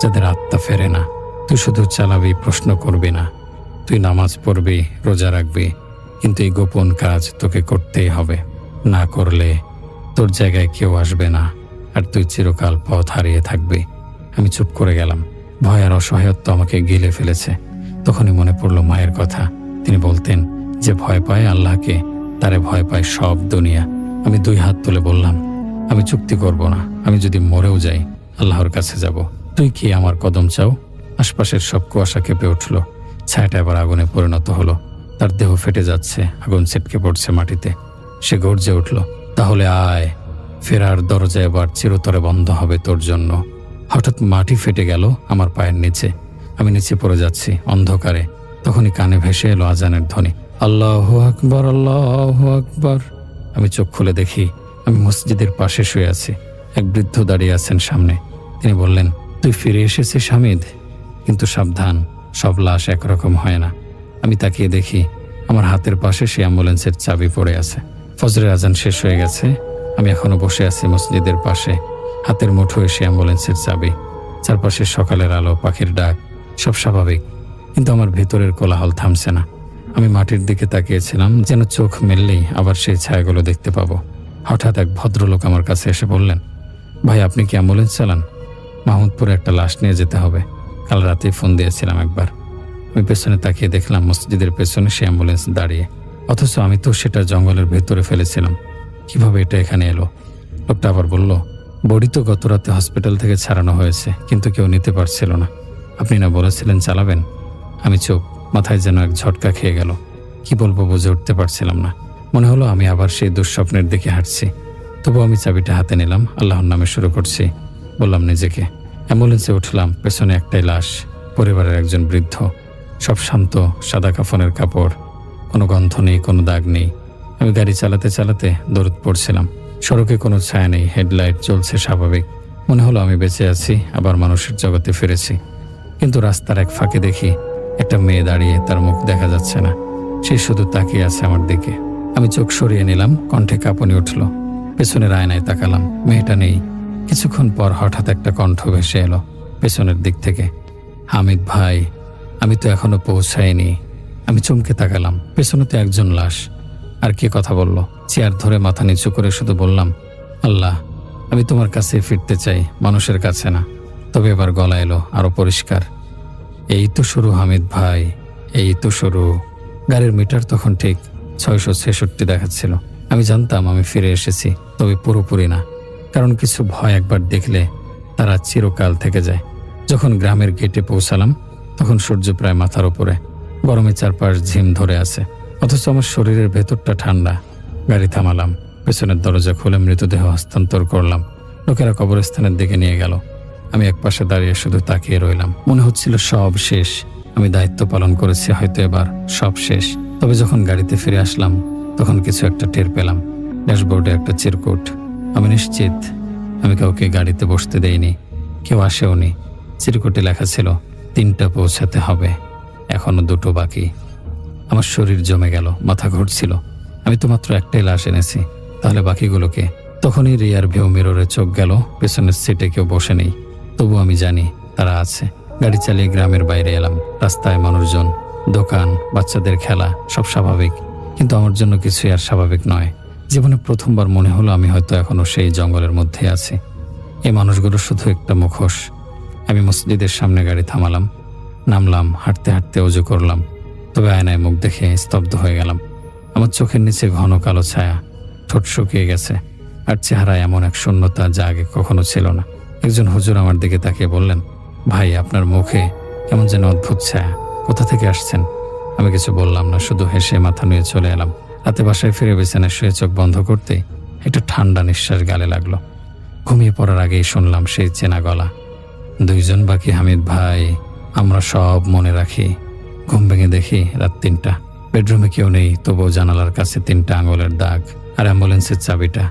যাদের আত্মা ফেরে না। তুই শুধু চালাবি, প্রশ্ন করবি না। তুই নামাজ পড়বি, রোজা রাখবি, কিন্তু এই গোপন কাজ তোকে করতেই হবে। না করলে তোর জায়গায় কেউ আসবে না, আর তুই চিরকাল পথ হারিয়ে থাকবি। আমি চুপ করে গেলাম। ভয় আর অসহায়ত্ব আমাকে গিলে ফেলেছে। তখনই মনে পড়ল মায়ের কথা। তিনি বলতেন, যে ভয় পায় আল্লাহকে, তারে ভয় পায় সব দুনিয়া। আমি 2 হাত তুলে বললাম, আমি চুক্তি করব না, আমি যদি মরেও যাই আল্লাহর কাছে যাব। তুই কি আমার কদম চাও? আশপাশের সব কুয়াশা কেঁপে উঠল। ছায়াটা এবার আগুনে পরিণত হলো। তার দেহ ফেটে যাচ্ছে, আগুন ছিটকে পড়ছে মাটিতে। সে গর্জে উঠল, তাহলে আয়, ফেরার দরজা এবার চিরতরে বন্ধ হবে তোর জন্য। হঠাৎ মাটি ফেটে গেল আমার পায়ের নিচে। আমি নিচে পড়ে যাচ্ছি অন্ধকারে। তখনই কানে ভেসে এলো আজানের ধ্বনি, আল্লাহু আকবার, আল্লাহু আকবার। আমি চোখ খুলে দেখি আমি মসজিদের পাশে শুয়ে আছি। এক বৃদ্ধ দাঁড়িয়ে আছেন সামনে। তিনি বললেন, তুই ফিরে এসেছিস হামিদ, কিন্তু সাবধান, সব লাশ একরকম হয় না। আমি তাকিয়ে দেখি আমার হাতের পাশে সে অ্যাম্বুলেন্সের চাবি পড়ে আছে। ফজরের আজান শেষ হয়ে গেছে। আমি এখনো বসে আছি মসজিদের পাশে, হাতের মুঠোয় সে অ্যাম্বুলেন্সের চাবি। চারপাশে সকালের আলো, পাখির ডাক, সব স্বাভাবিক, কিন্তু আমার ভেতরের কোলাহল থামছে না। আমি মাটির দিকে তাকিয়েছিলাম, যেন চোখ মেললেই আবার সেই ছায়াগুলো দেখতে পাবো। হঠাৎ এক ভদ্রলোক আমার কাছে এসে বললেন, ভাই আপনি কি অ্যাম্বুলেন্স চালান? মাহমুদপুরে একটা লাশ নিয়ে যেতে হবে, কাল রাতেই ফোন দিয়েছিলাম একবার। আমি পেছনে তাকিয়ে দেখলাম মসজিদের পেছনে সে অ্যাম্বুলেন্স দাঁড়িয়ে, অথচ আমি তো সেটা জঙ্গলের ভেতরে ফেলেছিলাম। কিভাবে এটা এখানে এলো? লোকটা আবার বলল, বডি তো গত রাতে হসপিটাল থেকে ছাড়ানো হয়েছে, কিন্তু কেউ নিতে পারছিল না। আপনি না বলেছিলেন চালাবেন? আমি চুপ, মাথায় যেন এক ঝটকা খেয়ে গেল। কি বলবো বুঝে উঠতে পারছিলাম না। মনে হলো আমি আবার সেই দুঃস্বপ্নের দিকে হাঁটছি। তবু আমি চাবিটা হাতে নিলাম, আল্লাহর নামে শুরু করছি, বললাম নিজেকে। অ্যাম্বুলেন্সে উঠলাম, পেছনে একটাই লাশ, পরিবারের একজন বৃদ্ধ। সব শান্ত, সাদা কাফনের কাপড়, কোনো গন্ধ নেই, কোনো দাগ নেই। আমি গাড়ি চালাতে চালাতে দরুদ পড়ছিলাম, সড়কে কোনো ছায়া নেই, হেডলাইট জ্বলছে স্বাভাবিক। মনে হলো আমি বেঁচে আছি, আবার মানুষের জগতে ফিরেছি। কিন্তু রাস্তার এক ফাঁকে দেখি একটা মেয়ে দাঁড়িয়ে, তার মুখ দেখা যাচ্ছে না, সে শুধু তাকিয়ে আছে আমার দিকে। আমি চোখ সরিয়ে নিলাম, কণ্ঠে কাঁপুনি উঠল। পেছনের আয়নায় তাকালাম, মেয়েটা নেই। কিছুক্ষণ পর হঠাৎ একটা কণ্ঠ ভেসে এলো পেছনের দিক থেকে, হামিদ ভাই, আমি তো এখনো পৌঁছাইনি। আমি চমকে তাকালাম, পেছনে তো একজন লাশ। আর কে কথা বলল? চেয়ার ধরে মাথা নিচু করে শুধু বললাম, আল্লাহ, আমি তোমার কাছে ফিরতে চাই, মানুষের কাছে না। তবে এবার গলা এলো আরো পরিষ্কার, এই তো শুরু হামিদ ভাই, এই তো শুরু। গাড়ির মিটার তখন ঠিক 666 দেখাচ্ছিল। আমি জানতাম আমি ফিরে এসেছি, তবে পুরোপুরি না। কারণ কিছু ভয় একবার দেখলে তারা চিরকাল থেকে যায়। যখন গ্রামের গেটে পৌঁছালাম, তখন সূর্য প্রায় মাথার উপরে, গরমে চারপাশ ঝিম ধরে আছে, অথচ আমার শরীরের ভেতরটা ঠান্ডা। গাড়ি থামালাম, পেছনের দরজা খুলে মৃতদেহ হস্তান্তর করলাম। লোকেরা কবরস্থানের দিকে নিয়ে গেল। আমি একপাশে দাঁড়িয়ে শুধু তাকিয়ে রইলাম। মনে হচ্ছিল সব শেষ। আমি দায়িত্ব পালন করেছি, হয়তো এবার সব শেষ। তবে যখন গাড়িতে ফিরে আসলাম, তখন কিছু একটা টের পেলাম। ড্যাশবোর্ডে একটা চিরকুট। আমি নিশ্চিত আমি কাউকে গাড়িতে বসতে দেইনি, কেউ আসেওনি। চিরকুটে লেখা ছিল, 3টা পৌঁছাতে হবে, এখনো 2টো বাকি। আমার শরীর জমে গেল, মাথা ঘুরছিল। আমি তো মাত্র একটাই লাশ এনেছি, তাহলে বাকিগুলোকে? তখনই রিয়ার ভিউ মিররে চোখ গেল, পেছনের সিটে কেউ বসে নেই। তবু আমি জানি তারা আছে। গাড়ি চালিয়ে গ্রামের বাইরে এলাম। রাস্তায় মানুষজন, দোকান, বাচ্চাদের খেলা, সব স্বাভাবিক। কিন্তু আমার জন্য কিছুই আর স্বাভাবিক নয়। জীবনে প্রথমবার মনে হলো আমি হয়তো এখনো সেই জঙ্গলের মধ্যে আছি। এই মানুষগুলো শুধু একটা মুখোশ। আমি মসজিদের সামনে গাড়ি থামালাম, নামলাম, হাঁটতে হাঁটতে অজু করলাম। তবে আয়নায় মুখ দেখে স্তব্ধ হয়ে গেলাম। আমার চোখের নিচে ঘন কালো ছায়া, ঠোঁট শুকিয়ে গেছে, আর চেহারায় এমন এক শূন্যতা যা আগে কখনো ছিল না। একজন হুজুর আমার দিকে তাকিয়ে বললেন, ভাই, আপনার মুখে কেমন যেন অদ্ভুত ছায়া, কোথা থেকে আসছেন? আমি কিছু বললাম না, শুধু হেসে মাথা নুয়ে চলে এলাম। রাতে বাসায় ফিরে বিছানায় শুয়ে চোখ বন্ধ করতে একটা ঠান্ডা নিঃশ্বাস গালে লাগলো। ঘুমিয়ে পড়ার আগেই শুনলাম সেই চেনা গলা, 2জন বাকি হামিদ ভাই, আমরা সব মনে রাখি। ঘুম ভেঙে দেখি রাত 3টা। বেডরুমে কেউ নেই, তবুও জানালার কাছে 3টা আঙুলের দাগ, আর অ্যাম্বুলেন্সের চাবিটা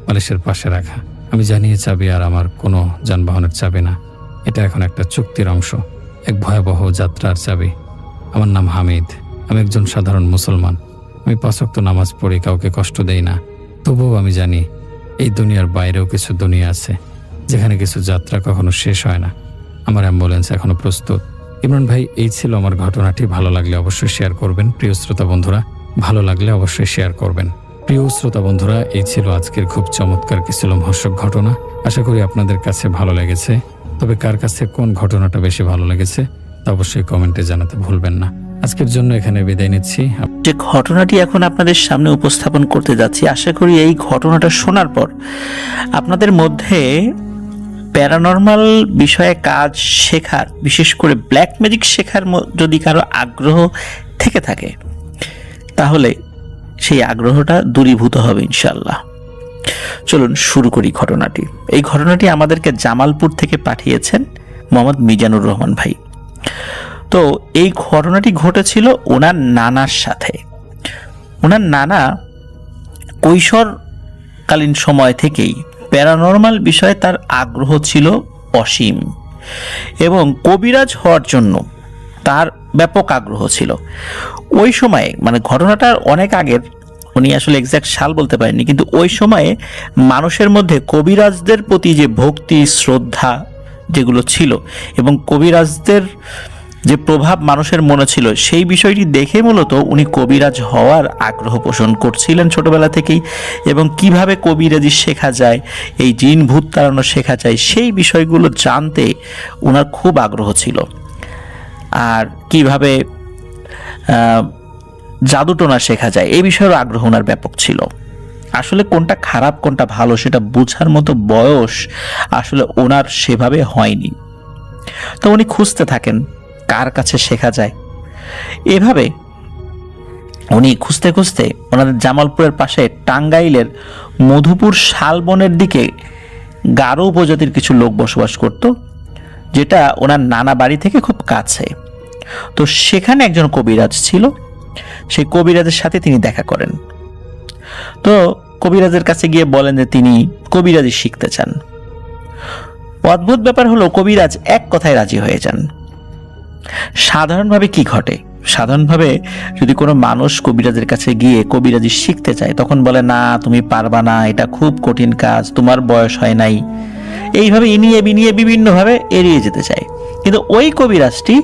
বালিশের পাশে রাখা। আমি জানি চাবি আর আমার কোনো যানবাহনের চাবি না, এটা এখন একটা চুক্তির অংশ, এক ভয়াবহ যাত্রার চাবি। আমার নাম হামিদ, আমি একজন সাধারণ মুসলমান। আমি 5 ওয়াক্ত নামাজ পড়ি, কাউকে কষ্ট দেই না। তবুও আমি জানি এই দুনিয়ার বাইরেও কিছু দুনিয়া আছে, যেখানে কিছু যাত্রা কখনো শেষ হয় না। আমার অ্যাম্বুলেন্স এখনো প্রস্তুত। ইমরান ভাই, এই ছিল আমার ঘটনাটি। ভালো লাগলে অবশ্যই শেয়ার করবেন। প্রিয় শ্রোতা বন্ধুরা, ভালো লাগলে অবশ্যই শেয়ার করবেন। প্রিয় শ্রোতা বন্ধুরা, এই ছিল আজকের খুব চমৎকার কিছু লোমহর্ষক ঘটনা। আশা করি আপনাদের কাছে ভালো লেগেছে। তবে কার কাছে কোন ঘটনাটা বেশি ভালো লেগেছে তা অবশ্যই কমেন্টে জানাতে ভুলবেন না। আজকের জন্য এখানে বিদায় নিচ্ছি। যে ঘটনাটি এখন আপনাদের সামনে উপস্থাপন করতে যাচ্ছি, আশা করি এই ঘটনাটা শোনার পর আপনাদের মধ্যে প্যারানর্মাল বিষয়ে কাজ শেখার, বিশেষ করে ব্ল্যাক ম্যাজিক শেখার যদি কারো আগ্রহ থেকে থাকে, তাহলে সেই আগ্রহটা দূরীভূত হবে ইনশাল্লাহ। চলুন শুরু করি ঘটনাটি। এই ঘটনাটি আমাদেরকে জামালপুর থেকে পাঠিয়েছেন মোহাম্মদ মিজানুর রহমান ভাই। তো এই ঘটনাটি ঘটেছিল ওনার নানার সাথে। ওনার নানা কৈশোরকালীন সময় থেকেই প্যারানর্মাল বিষয়ে তার আগ্রহ ছিল অসীম, এবং কবিরাজ হওয়ার জন্য তার ব্যাপক আগ্রহ ছিল। ওই সময়ে, মানে ঘটনাটার অনেক আগের, উনি আসলে এক্সাক্ট সাল বলতে পারেননি, কিন্তু ওই সময়ে মানুষের মধ্যে কবিরাজদের প্রতি যে ভক্তি, শ্রদ্ধা যেগুলো ছিল, এবং কবিরাজদের যে প্রভাব মানুষের মনে ছিল, সেই বিষয়টি দেখে মূলত উনি কবিরাজ হওয়ার আগ্রহ পোষণ করছিলেন ছোটবেলা থেকেই। এবং কিভাবে কবিরাজি শেখা যায়, এই জিন ভূত তাড়ানো শেখা যায়, সেই বিষয়গুলো জানতে ওনার খুব আগ্রহ ছিল। আর কিভাবে জাদুটোনা শেখা যায়, এই বিষয়ের আগ্রহ ওনার ব্যাপক ছিল। আসলে কোনটা খারাপ কোনটা ভালো সেটা বোঝার মতো বয়স আসলে ওনার সেভাবে হয়নি। তো উনি খুঁজতে থাকেন কার কাছে শেখা যায়। এভাবে উনি খুঁজতে খুঁজতে ওনাদের জামালপুরের পাশে টাঙ্গাইলের মধুপুর শালবনের দিকে গারো উপজাতির কিছু লোক বসবাস করত, যেটা ওনার নানা বাড়ি থেকে খুব কাছে। তো সেখানে একজন কবিরাজ ছিল, সেই কবিরাজের সাথে তিনি দেখা করেন। তো কবিরাজের কাছে গিয়ে বলেন যে তিনি কবিরাজি শিখতে চান। অদ্ভুত ব্যাপার হলো কবিরাজ এক কথায় রাজি হয়ে যান। সাধারণভাবে কি ঘটে, সাধারণভাবে যদি কোনো মানুষ কবিরাজের কাছে গিয়ে কবিরাজি শিখতে চায় তখন বলে না তুমি পারবা না, এটা খুব কঠিন কাজ, তোমার বয়স হয় নাই, এইভাবে ইনিয়ে বিনিয়ে বিভিন্নভাবে এড়িয়ে যেতে চায়। কিন্তু ওই কবিরাজটি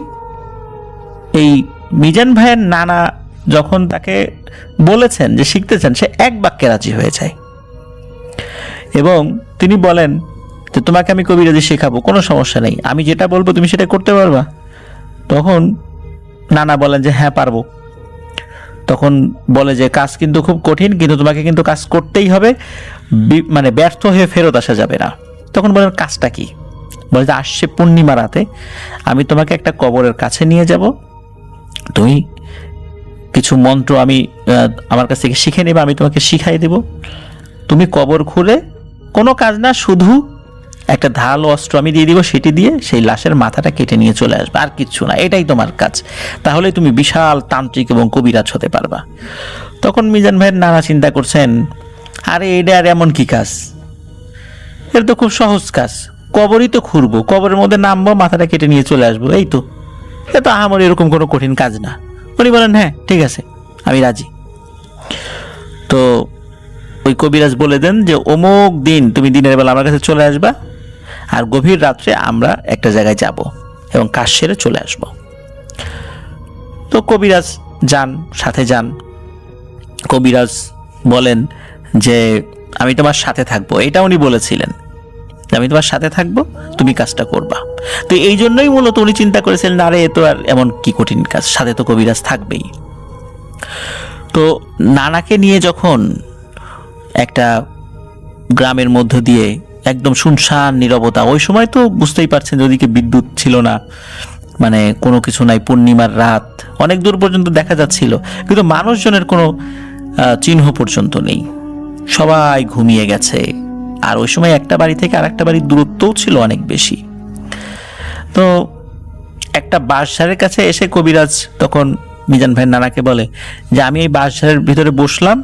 এই মিজান ভাইয়ের নানা যখন তাকে বলেছেন যে শিখতে চান, সে এক বাক্যে রাজি হয়ে যায় এবং তিনি বলেন যে তোমাকে আমি কবিরাজি শেখাবো, কোনো সমস্যা নেই, আমি যেটা বলবো তুমি সেটা করতে পারবা। তখন নানা বলেন যে হ্যাঁ পারবো। তখন বলে যে কাজ কিন্তু খুব কঠিন, কিন্তু তোমাকে কিন্তু কাজ করতেই হবে, মানে ব্যর্থ হয়ে ফেরত আসা যাবে না। তখন বলেন কাজটা কি? বলে যে আসছে পূর্ণিমা রাতে আমি তোমাকে একটা কবরের কাছে নিয়ে যাব, তুমি কিছু মন্ত্র আমি আমার কাছ থেকে শিখে নেবে, আমি তোমাকে শিখাই দেব, তুমি কবর খুঁড়ে কোনো কাজ না, শুধু একটা ধারালো অস্ত্র আমি দিয়ে দিব, সেটি দিয়ে সেই লাশের মাথাটা কেটে নিয়ে চলে আসবে, আর কিচ্ছু না, এটাই তোমার কাজ, তাহলে তুমি বিশাল তান্ত্রিক এবং কবিরাজ হতে পারবা। তখন মিজান ভাইয়ের নানা চিন্তা করছেন, আরে এটা আর এমন কি কাজ, এটা তো খুব সহজ কাজ, কবরই তো খুঁড়বো, কবরের মধ্যে নামবো, মাথাটা কেটে নিয়ে চলে আসবো, এই তো, এটা তো আমার এরকম কোনো কঠিন কাজ না। উনি বলেন হ্যাঁ ঠিক আছে, আমি রাজি। তো ওই কবিরাজ বলে দেন যে অমুক দিন তুমি দিনের বেলা আমার কাছে চলে আসবা, আর গভীর রাত্রে আমরা একটা জায়গায় যাব এবং কাজ সেরে চলে আসব। তো কবিরাজ যান, সাথে যান। কবিরাজ বলেন যে আমি তোমার সাথে থাকবো, এটা উনি বলেছিলেন, আমি তোমার সাথে থাকবো, তুমি কাজটা করবা। তো এই জন্যই মূলত উনি চিন্তা করেছিলেন আরে এ তো আর এমন কি কঠিন কাজ, সাথে তো কবিরাজ থাকবেই। তো নানাকে নিয়ে যখন একটা গ্রামের মধ্য দিয়ে, একদম শুনশান নীরবতা, ওই সময় তো বুঝতেই পারছেন যে ওদিকে বিদ্যুৎ ছিল না, মানে কোনো কিছু নাই, পূর্ণিমার রাত, অনেক দূর পর্যন্ত দেখা যাচ্ছিল, কিন্তু মানুষজনের কোনো চিহ্ন পর্যন্ত নেই, সবাই ঘুমিয়ে গেছে। আর ওই সময় একটা বাড়ি থেকে আর একটা বাড়ির দূরত্বও ছিল অনেক বেশি। তো একটা বাঁশঝাড়ের কাছে এসে কবিরাজ তখন মিজান ভাইয়ের নানাকে বলে যে আমি এই বাঁশঝাড়ের ভিতরে বসলাম,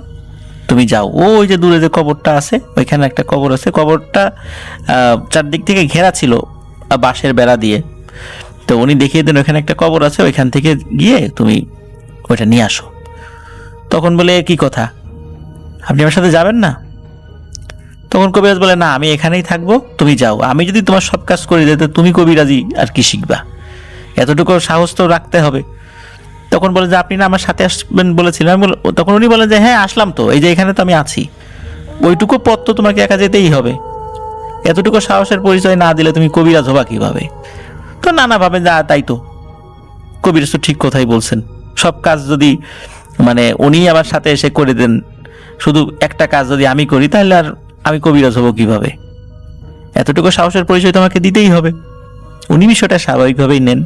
তুমি যাও, ওই যে দূরে যে কবরটা আছে ওইখানে একটা কবর আছে, কবরটা চারদিক থেকে ঘেরা ছিল বাঁশের বেড়া দিয়ে, তো উনি দেখিয়ে দেন ওইখানে একটা কবর আছে, ওইখান থেকে গিয়ে তুমি ওইটা নিয়ে আসো। তখন বলে কি কথা, আপনি আমার সাথে যাবেন না? তখন কবিরাজ বলে না আমি এখানেই থাকবো, তুমি যাও, আমি যদি তোমার সব কাজ করে দিই তো তুমি কবিরাজি আর কি শিখবা, এতটুকু সাহস তো রাখতে হবে। তখন বলে যে আপনি না আমার সাথে আসবেন বলেছিলেন। তখন উনি বলেন যে হ্যাঁ আসলাম তো, এই যে এখানে তো আমি আছি, ওইটুকু পথ তো তোমাকে একা যেতেই হবে, এতটুকু সাহসের পরিচয় না দিলে তুমি কবিরাজ হবা কিভাবে? তো নানা ভাবেন যে তাই তো, কবিরাজ তো ঠিক কথাই বলছেন, সব কাজ যদি মানে উনি আমার সাথে এসে করে দেন, শুধু একটা কাজ যদি আমি করি তাহলে আর আমি কবিরাজ হব কিভাবে? এতটুকু সাহসের পরিচয় তোমাকে দিতেই হবে। উনি বিষয়টা স্বাভাবিকভাবেই নেন।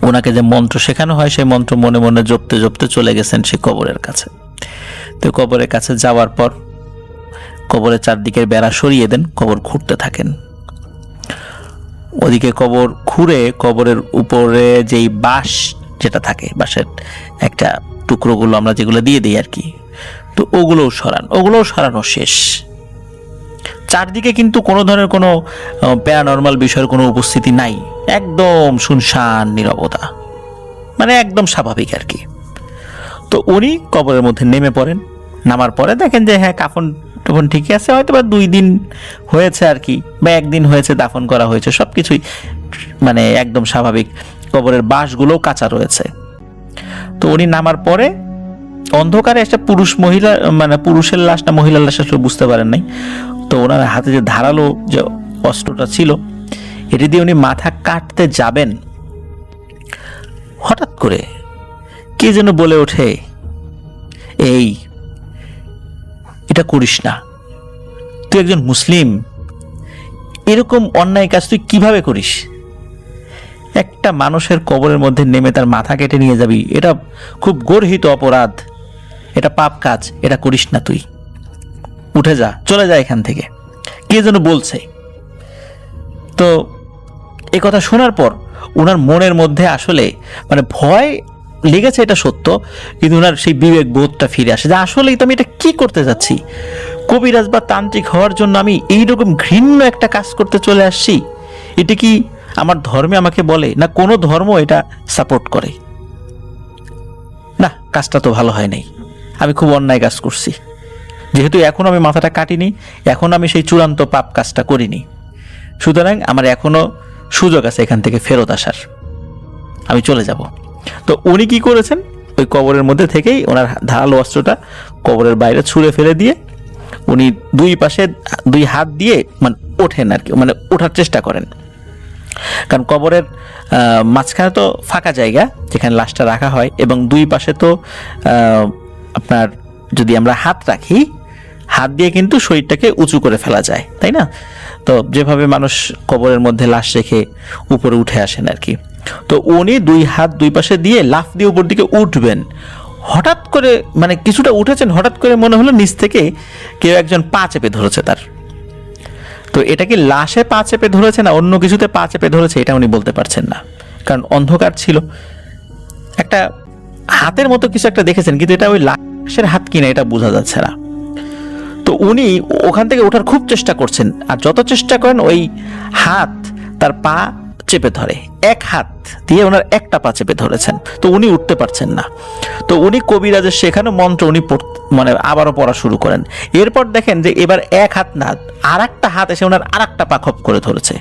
ওনাকে যে মন্ত্র শেখানো হয় সেই মন্ত্র মনে মনে জপতে জপতে চলে গেছেন সে কবরের কাছে। তো কবরের কাছে যাওয়ার পর কবরের চারদিকের বেড়া সরিয়ে দেন, কবর খুঁড়তে থাকেন। ওদিকে কবর খুঁড়ে কবরের উপরে যেই বাঁশ যেটা থাকে, বাঁশের একটা টুকরোগুলো আমরা যেগুলো দিয়ে দিই আর কি, তো ওগুলোও সরানো শেষ। চারদিকে কিন্তু কোনো ধরনের কোনো প্যারানর্মাল বিষয়ের কোনো উপস্থিতি নাই, একদম শুনশান নীরবতা, মানে একদম স্বাভাবিক আর কি। তো উনি কবরের মধ্যে নেমে পড়েন, নামার পরে দেখেন যে হ্যাঁ কাফন টাফন ঠিকই আছে, হয়তো বা 2 দিন হয়েছে আর কি, বা 1 দিন হয়েছে দাফন করা হয়েছে, সবকিছুই মানে একদম স্বাভাবিক, কবরের বাঁশগুলোও কাঁচা রয়েছে। তো উনি নামার পরে অন্ধকারে একটা পুরুষের লাশ না মহিলার লাশ আসলে বুঝতে পারেন নাই, তো ওনার হাতে যে ধারালো যে অস্ত্রটা ছিল এটি দিয়ে উনি মাথা কাটতে যাবেন, হঠাৎ করে কে যেন বলে ওঠে, এই এটা করিস না, তুই একজন মুসলিম, এরকম অন্যায় কাজ তুই কিভাবে করিস? একটা মানুষের কবরের মধ্যে নেমে তার মাথা কেটে নিয়ে যাবি, এটা খুব গর্হিত অপরাধ, এটা পাপ কাজ, এটা করিস না, তুই উঠে যা, চলে যা এখান থেকে, কে যেন বলছে। তো এই কথা শোনার পর ওনার মনের মধ্যে আসলে মানে ভয় লেগেছে এটা সত্য, কিন্তু ওনার সেই বিবেক বোধটা ফিরে আসে যে আসলেই তো আমি এটা কি করতে যাচ্ছি, কবিরাজ বা তান্ত্রিক হওয়ার জন্য আমি এইরকম ঘৃণ্য একটা কাজ করতে চলে আসছি। এটা কি আমার ধর্মে আমাকে বলে, না কোনো ধর্ম এটা সাপোর্ট করে? না, কাজটা তো ভালো হয় নাই, আমি খুব অন্যায় কাজ করছি। যেহেতু এখন আমি মাথাটা কাটিনি, এখন আমি সেই চূড়ান্ত পাপ কাজটা করিনি, সুতরাং আমার এখনো সুযোগ আছে এখান থেকে ফেরত আসার, আমি চলে যাব। তো উনি কি করেছেন, ওই কবরের মধ্যে থেকেই ওনার ধারালো অস্ত্রটা কবরের বাইরে ছুঁড়ে ফেলে দিয়ে উনি দুই পাশে দুই হাত দিয়ে মানে ওঠেন আর কি, মানে ওঠার চেষ্টা করেন। কারণ কবরের মাঝখানে তো ফাঁকা জায়গা যেখানে লাশটা রাখা হয়, এবং দুই পাশে তো আপনার যদি আমরা হাত রাখি, হাত দিয়ে কিন্তু শরীরটাকে উঁচু করে ফেলা যায়, তাই না? তো যেভাবে মানুষ কবরের মধ্যে লাশ রেখে উপরে উঠে আসেন আর কি। তো উনি দুই হাত দুই পাশে দিয়ে লাফ দিয়ে উপর দিকে উঠবেন, হঠাৎ করে মানে কিছুটা উঠেছেন, হঠাৎ করে মনে হলো নিচ থেকে কেউ একজন পা চেপে ধরেছে তার। তো এটা কি লাশে পা চেপে ধরেছে না অন্য কিছুতে পা চেপে ধরেছে, এটা উনি বলতে পারছেন না, কারণ অন্ধকার ছিল। একটা হাতের মতো কিছু একটা দেখেছেন, কিন্তু এটা ওই লাশের হাত কিনা এটা বোঝা যাচ্ছে না। তো উনি ওখান থেকে ওঠার খুব চেষ্টা করছেন, আর যত চেষ্টা করেন ওই হাত তার পা চেপে ধরে, এক হাত দিয়ে ওনার একটা পা চেপে ধরেছেন, তো উনি উঠতে পারছেন না। তো উনি কবিরাজের শেখানো মন্ত্র উনি মানে আবারও পড়া শুরু করেন। এরপর দেখেন যে এবার এক হাত না, আর একটা হাত এসে ওনার আর একটা পা খপ করে ধরেছে,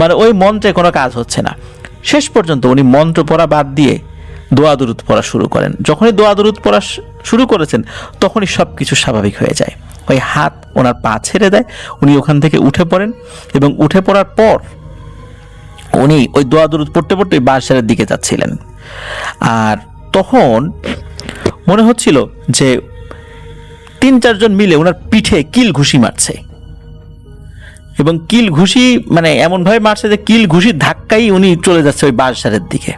মানে ওই মন্ত্রে কোনো কাজ হচ্ছে না। শেষ পর্যন্ত উনি মন্ত্র পড়া বাদ দিয়ে দোয়া দুরুদ পড়া শুরু করেন। যখনই দোয়া দুরুদ পড়া শুরু করেছেন তখনই সব কিছু স্বাভাবিক হয়ে যায়। ওই হাত ওনার পা ছেড়ে দেয়, উনি ওখান থেকে উঠে পড়েন, এবং উঠে পড়ার পর উনি ওই দোয়া দুরুদ পড়তে পড়তে বাসারের দিকে যাচ্ছিলেন। আর তখন মনে হচ্ছিল যে 3-4 জন মিলে ওনার পিঠে কিল ঘুষি মারছে, এবং কিল ঘুষি মানে এমনভাবে মারছে যে কিল ঘুষির ধাক্কাই উনি চলে যাচ্ছে ওই বাসারের দিকে।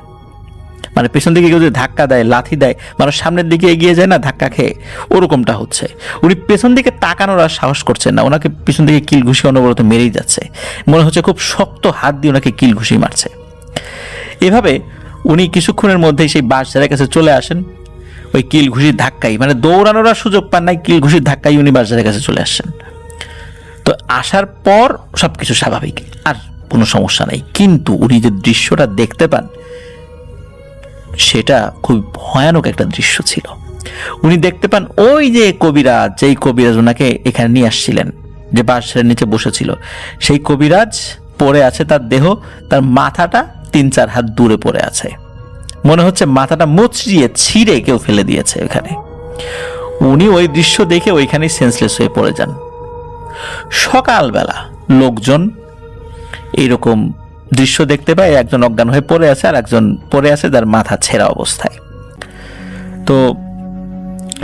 মানে পেছন দিকে কেউ যদি ধাক্কা দেয়, লাথি দেয়, মানুষ সামনের দিকে এগিয়ে যায় না ধাক্কা খেয়ে, ওরকমটা হচ্ছে। উনি পেছন দিকে তাকানোর আর সাহস করছেন না, ওনাকে পেছন দিকে কিল ঘুষি অনবরত মেরেই যাচ্ছে, মনে হচ্ছে খুব শক্ত হাত দিয়ে ওনাকে কিল ঘুষি মারছে। এভাবে উনি কিছুক্ষণের মধ্যেই সেই বাসঝারের কাছে চলে আসেন, ওই কিল ঘুষির ধাক্কাই, মানে দৌড়ানোর আর সুযোগ পান নাই, কিল ঘুষির ধাক্কাই উনি বাসঝারের কাছে চলে আসছেন। তো আসার পর সবকিছু স্বাভাবিক, আর কোনো সমস্যা নাই। কিন্তু উনি যে দৃশ্যটা দেখতে পান সেটা খুব ভয়ানক একটা দৃশ্য ছিল। উনি দেখতে পান ওই যে কবিরাজ, যেই কবিরাজ ওনাকে এখানে নিয়ে আসছিলেন, যে বাঁশের নিচে বসেছিল, সেই কবিরাজ পড়ে আছে, তার দেহ, তার মাথাটা 3-4 হাত দূরে পড়ে আছে, মনে হচ্ছে মাথাটা মুচড়িয়ে ছিঁড়ে কেউ ফেলে দিয়েছে ওখানে। উনি ওই দৃশ্য দেখে ওইখানেই সেন্সলেস হয়ে পড়ে যান। সকালবেলা লোকজন এইরকম দৃশ্য দেখতে পায়, একজন অজ্ঞান হয়ে পড়ে আছে, আর একজন পড়ে আছে যার মাথা ছেঁড়া অবস্থায়। তো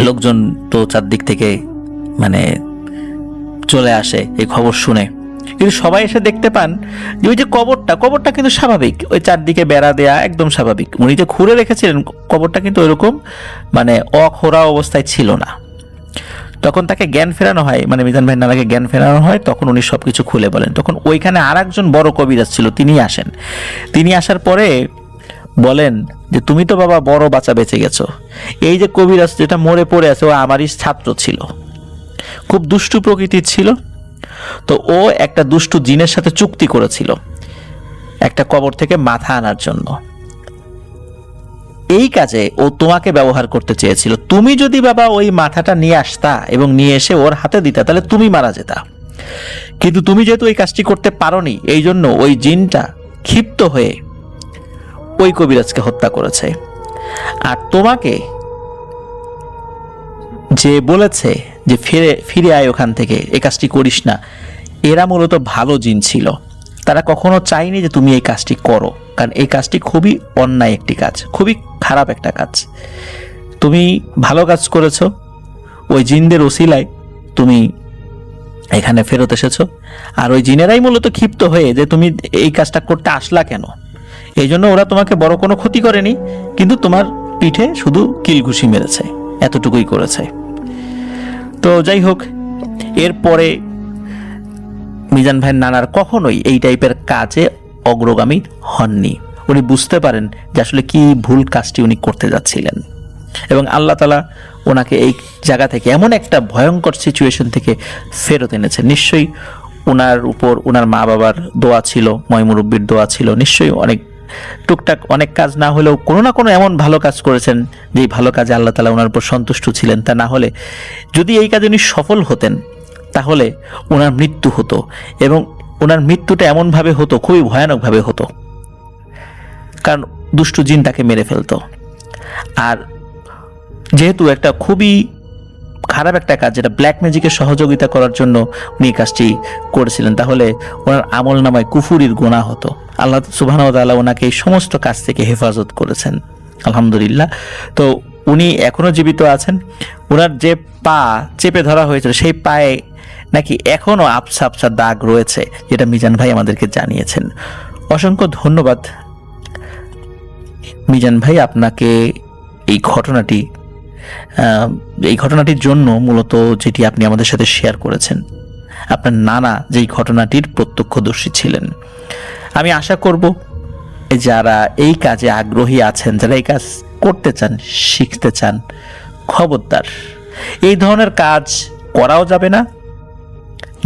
লোকজন তো চারদিক থেকে মানে চলে আসে এই খবর শুনে, কিন্তু সবাই এসে দেখতে পান যে ওই যে কবরটা কিন্তু স্বাভাবিক, ওই চারদিকে বেড়া দেয়া একদম স্বাভাবিক। উনি যে খুঁড়ে রেখেছিলেন কবরটা কিন্তু ওইরকম মানে অখোড়া অবস্থায় ছিল না। তখন তাকে জ্ঞান ফেরানো হয়, মানে মিজান ভাই নানাকে জ্ঞান ফেরানো হয়, তখন উনি সবকিছু খুলে বলেন। তখন ওইখানে আর একজন বড় কবিরাজ ছিল, তিনি আসেন। তিনি আসার পরে বলেন যে তুমি তো বাবা বড় বাঁচা বেঁচে গেছো, এই যে কবিরাজ যেটা মরে পড়ে আছে ও আমারই ছাত্র ছিল, খুব দুষ্টু প্রকৃতির ছিল। তো ও একটা দুষ্টু জিনের সাথে চুক্তি করেছিল একটা কবর থেকে মাথা আনার জন্য। এই কাজে ও তোমাকে ব্যবহার করতে চেয়েছিল। তুমি যদি বাবা ওই মাথাটা নিয়ে আসতা এবং নিয়ে এসে ওর হাতে দিতা, তাহলে তুমি মারা যেতা। কিন্তু তুমি যেহেতু এই কাজটি করতে পারোনি, এই জন্য ওই জিনটা ক্ষিপ্ত হয়ে ওই কবিরাজকে হত্যা করেছে। আর তোমাকে যে বলেছে যে ফিরে আয় ওখান থেকে, এই কাজটি করিস না, এরা মূলত ভালো জিন ছিল। তারা কখনো চায়নি যে তুমি এই কাজটি করো, কারণ এই কাজটি খুবই অন্যায় একটি কাজ, খুবই খারাপ একটা কাজ। তুমি ভালো কাজ করেছো, ওই জিনদের ওসিলায় তুমি এখানে ফেরত এসেছো। আর ওই জিনেরাই মূলত ক্ষিপ্ত হয়ে যে তুমি এই কাজটা করতে আসলা কেন, এই জন্য ওরা তোমাকে বড় কোনো ক্ষতি করেনি, কিন্তু তোমার পিঠে শুধু কিল ঘুষি মেরেছে, এতটুকুই করেছে। তো যাই হোক, এরপরে মিজান ভাইয়ের নানার কখনোই এই টাইপের কাজে অগ্রগামী হননি। উনি বুঝতে পারেন যে আসলে কি ভুল কাজটি উনি করতে যাচ্ছিলেন, এবং আল্লাহ তাআলা ওনাকে এই জায়গা থেকে এমন একটা ভয়ঙ্কর সিচুয়েশন থেকে ফেরত এনেছেন। নিশ্চয়ই ওনার উপর ওনার মা বাবার দোয়া ছিল, ময়মুরব্বির দোয়া ছিল, নিশ্চয়ই অনেক টুকটাক অনেক কাজ না হলেও কোনো না কোনো এমন ভালো কাজ করেছেন যে ভালো কাজে আল্লাহ তাআলা ওনার উপর সন্তুষ্ট ছিলেন। তা না হলে যদি এই কাজে উনি সফল হতেন তাহলে ওনার মৃত্যু হতো, এবং ওনার মৃত্যুটা এমনভাবে হতো, খুবই ভয়ানকভাবে হতো, কারণ দুষ্টু জিন তাকে মেরে ফেলতো। আর যেহেতু একটা খুবই খারাপ একটা কাজ, যেটা ব্ল্যাক ম্যাজিকের সহযোগিতা করার জন্য উনি এই কাজটি করেছিলেন, তাহলে ওনার আমল নামায় কুফুরির গুনাহ হতো। আল্লাহ সুবহানাহু ওয়া তাআলা ওনাকে এই সমস্ত কাজ থেকে হেফাজত করেছেন, আলহামদুলিল্লাহ। তো উনি এখনো জীবিত আছেন। ওনার যে পা চেপে ধরা হয়েছিল সেই পায়ে নাকি এখনো আবছা আবছা দাগ রয়েছে, যেটা মিজান ভাই আমাদেরকে জানিয়েছেন। অসংখ্য ধন্যবাদ মিজান ভাই আপনাকে এই ঘটনাটির জন্য, মূলত যেটি আপনি আমাদের সাথে শেয়ার করেছেন। আপনার নানা যেই ঘটনাটির প্রত্যক্ষদর্শী ছিলেন। আমি আশা করব যারা এই কাজে আগ্রহী আছেন, যারা এই কাজ করতে চান, শিখতে চান, খবরদার এই ধরনের কাজ করাও যাবে না।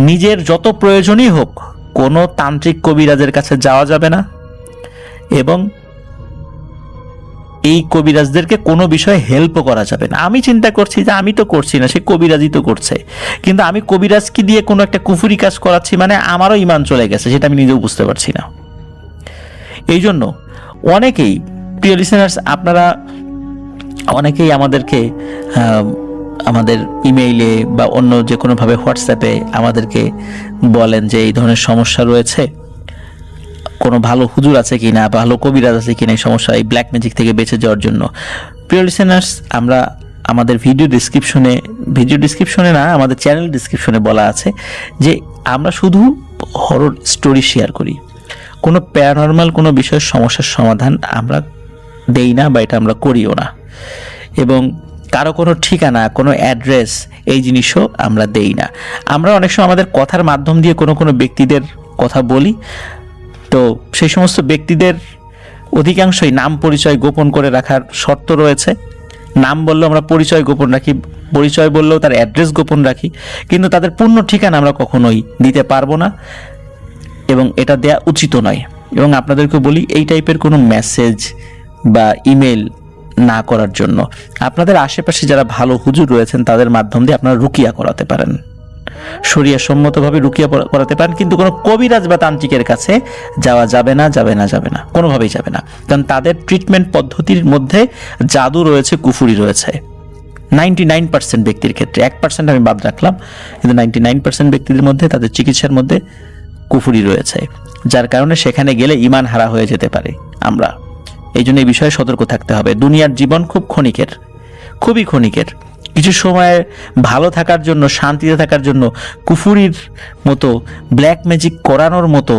নিজের যত প্রয়োজনই হোক কোনো তান্ত্রিক কবিরাজের কাছে যাওয়া যাবে না, এবং এই কবিরাজদেরকে কোনো বিষয়ে হেল্পও করা যাবে না। আমি চিন্তা করছি যে আমি তো করছি না, সে কবিরাজই তো করছে, কিন্তু আমি কবিরাজকে দিয়ে কোনো একটা কুফুরি কাজ করাচ্ছি, মানে আমারও ঈমান চলে গেছে, সেটা আমি নিজেও বুঝতে পারছি না। এই জন্য অনেকেই, প্রিয় লিসেনার্স, আপনারা অনেকেই আমাদেরকে আমাদের ইমেইলে বা অন্য যে কোনোভাবে হোয়াটসঅ্যাপে আমাদেরকে বলেন যে এই ধরনের সমস্যা রয়েছে, কোনো ভালো হুজুর আছে কিনা, ভালো কবিরাজ আছে কিনা এই সমস্যা, এই ব্ল্যাক ম্যাজিক থেকে বেঁচে যাওয়ার জন্য। প্রিয় লিসেনার্স, আমরা আমাদের ভিডিও ডিসক্রিপশনে না, আমাদের চ্যানেল ডিসক্রিপশনে বলা আছে যে আমরা শুধু হরর স্টোরি শেয়ার করি, কোনো প্যারানরমাল কোনো বিষয়ের সমস্যার সমাধান আমরা দেই না, বা এটা আমরা করিও না, এবং কারো কোনো ঠিকানা, কোনো অ্যাড্রেস এই জিনিসও আমরা দেই না। আমরা অনেক সময় আমাদের কথার মাধ্যম দিয়ে কোনো ব্যক্তিদের কথা বলি, তো সেই সমস্ত ব্যক্তিদের অধিকাংশই নাম পরিচয় গোপন করে রাখার শর্ত রয়েছে। নাম বললেও আমরা পরিচয় গোপন রাখি, পরিচয় বললেও তার অ্যাড্রেস গোপন রাখি, কিন্তু তাদের পূর্ণ ঠিকানা আমরা কখনোই দিতে পারবো না, এবং এটা দেয়া উচিত নয়। এবং আপনাদেরকে বলি এই টাইপের কোনো মেসেজ বা ইমেল না করার জন্য। আপনাদের আশেপাশে যারা ভালো হুজুর রয়েছেন তাদের মাধ্যম দিয়ে আপনারা রুকিয়া করাতে পারেন, শরিয়া সম্মতভাবে রুকিয়া করাতে পারেন, কিন্তু কোনো কবিরাজ বা তান্ত্রিকের কাছে যাওয়া যাবে না, কোনোভাবেই যাবে না। কারণ তাদের ট্রিটমেন্ট পদ্ধতির মধ্যে জাদু রয়েছে, কুফুরি রয়েছে 99% ব্যক্তির ক্ষেত্রে। 1% আমি বাদ রাখলাম, কিন্তু 99% ব্যক্তিদের মধ্যে তাদের চিকিৎসার মধ্যে কুফুরি রয়েছে, যার কারণে সেখানে গেলে ঈমান হারা হয়ে যেতে পারে। আমরা এই জন্য এই বিষয়ে সতর্ক থাকতে হবে। দুনিয়ার জীবন খুব ক্ষণিকের, খুবই ক্ষণিকের। কিছু সময় ভালো থাকার জন্য, শান্তিতে থাকার জন্য কুফুরির মতো, ব্ল্যাক ম্যাজিক করানোর মতো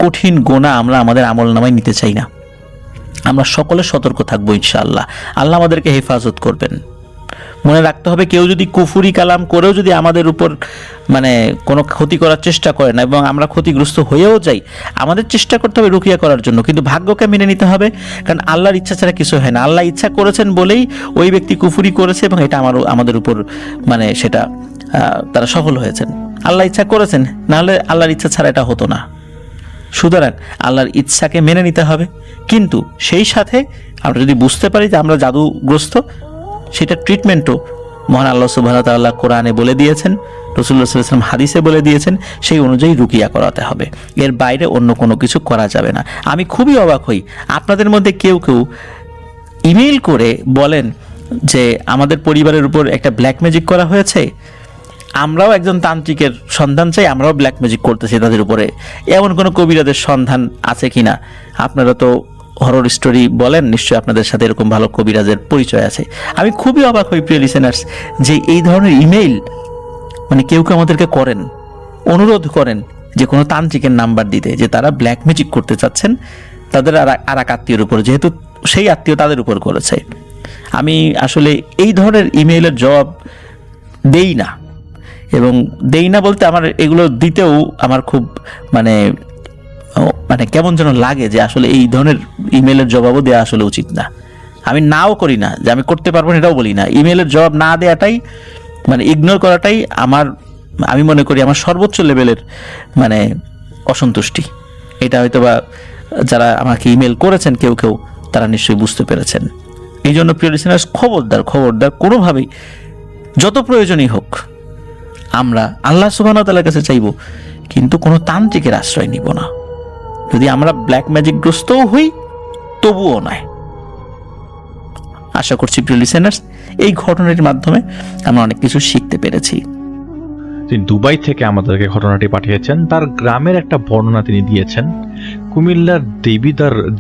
কঠিন গোনা আমরা আমাদের আমল নামায় নিতে চাই না। আমরা সকলে সতর্ক থাকবো ইনশাআল্লাহ। আল্লাহ আমাদেরকে হেফাজত করবেন। মনে রাখতে হবে, কেউ যদি কুফুরি কালাম করেও যদি আমাদের উপর কোনো ক্ষতি করার চেষ্টা করে না, এবং আমরা ক্ষতিগ্রস্ত হয়েও যাই, আমাদের চেষ্টা করতে হবে রুকিয়া করার জন্য, কিন্তু ভাগ্যকে মেনে নিতে হবে, কারণ আল্লাহর ইচ্ছা ছাড়া কিছু হয় না। আল্লাহ ইচ্ছা করেছেন বলেই ওই ব্যক্তি কুফুরি করেছে, এবং এটা আমাদের উপর সেটা তারা সফল হয়েছেন। আল্লাহ ইচ্ছা করেছেন, নাহলে আল্লাহর ইচ্ছা ছাড়া এটা হতো না। সুতরাং আল্লাহর ইচ্ছাকে মেনে নিতে হবে, কিন্তু সেই সাথে আমরা যদি বুঝতে পারি যে আমরা জাদুগ্রস্ত, সেটা ট্রিটমেন্টও মহান আল্লাহ সুবহানাহু ওয়া তাআলা কোরআনে বলে দিয়েছেন, রাসূলুল্লাহ সাল্লাল্লাহু আলাইহি ওয়াসাল্লাম হাদিসে বলে দিয়েছেন, সেই অনুযায়ী রুকিয়া করাতে হবে। এর বাইরে অন্য কোনো কিছু করা যাবে না। আমি খুবই অবাক হই, আপনাদের মধ্যে কেউ ইমেইল করে বলেন যে আমাদের পরিবারের উপর একটা ব্ল্যাক ম্যাজিক করা হয়েছে, আমরাও একজন তান্ত্রিকের সন্ধান চাই, আমরাও ব্ল্যাক ম্যাজিক করতেছি তাদের উপরে। এমন কোনো কবিরাজের সন্ধান আছে কিনা? আপনারা তো হরর স্টোরি বলেন, নিশ্চয়ই আপনাদের সাথে এরকম ভালো কবিরাজের পরিচয় আছে। আমি খুবই অবাক হই প্রিয় লিসেনার্স, যে এই ধরনের ইমেইল কেউ আমাদেরকে করেন, অনুরোধ করেন যে কোনো তান্ত্রিকের নাম্বার দিতে, যে তারা ব্ল্যাক ম্যাজিক করতে চাচ্ছেন তাদের আর এক আত্মীয়ের উপর, যেহেতু সেই আত্মীয় তাদের উপর করেছে। আমি আসলে এই ধরনের ইমেইলের জবাব দেই না, এবং দেই না বলতে আমার এগুলো দিতেও আমার খুব মানে কেমন যেন লাগে যে আসলে এই ধরনের ইমেলের জবাবও দেওয়া আসলে উচিত না। আমি নাও করি না যে আমি করতে পারবো না, এটাও বলি না। ইমেলের জবাব না দেওয়াটাই মানে ইগনোর করাটাই আমি মনে করি আমার সর্বোচ্চ লেভেলের মানে অসন্তুষ্টি। এটা হয়তো বা যারা আমাকে ইমেল করেছেন কেউ কেউ তারা নিশ্চয়ই বুঝতে পেরেছেন। এই জন্য প্রিয় লিসেনার্স, খবরদার কোনোভাবেই যত প্রয়োজনই হোক আমরা আল্লাহ সুবহানাহু ওয়া তাআলার কাছে চাইব, কিন্তু কোনো তান্ত্রিকের আশ্রয় নিব না। যদি আমরা ব্ল্যাক ম্যাজিক গ্রস্তও হই তবুও নয়। আশা করছি প্রিয় লিসেনার্স এই ঘটনাটির মাধ্যমে আমরা অনেক কিছু শিখতে পেরেছি। তিনি দুবাই থেকে আমাদেরকে ঘটনাটি পাঠিয়েছেন। তার গ্রামের একটা বর্ণনা তিনি দিয়েছেন। কুমিল্লার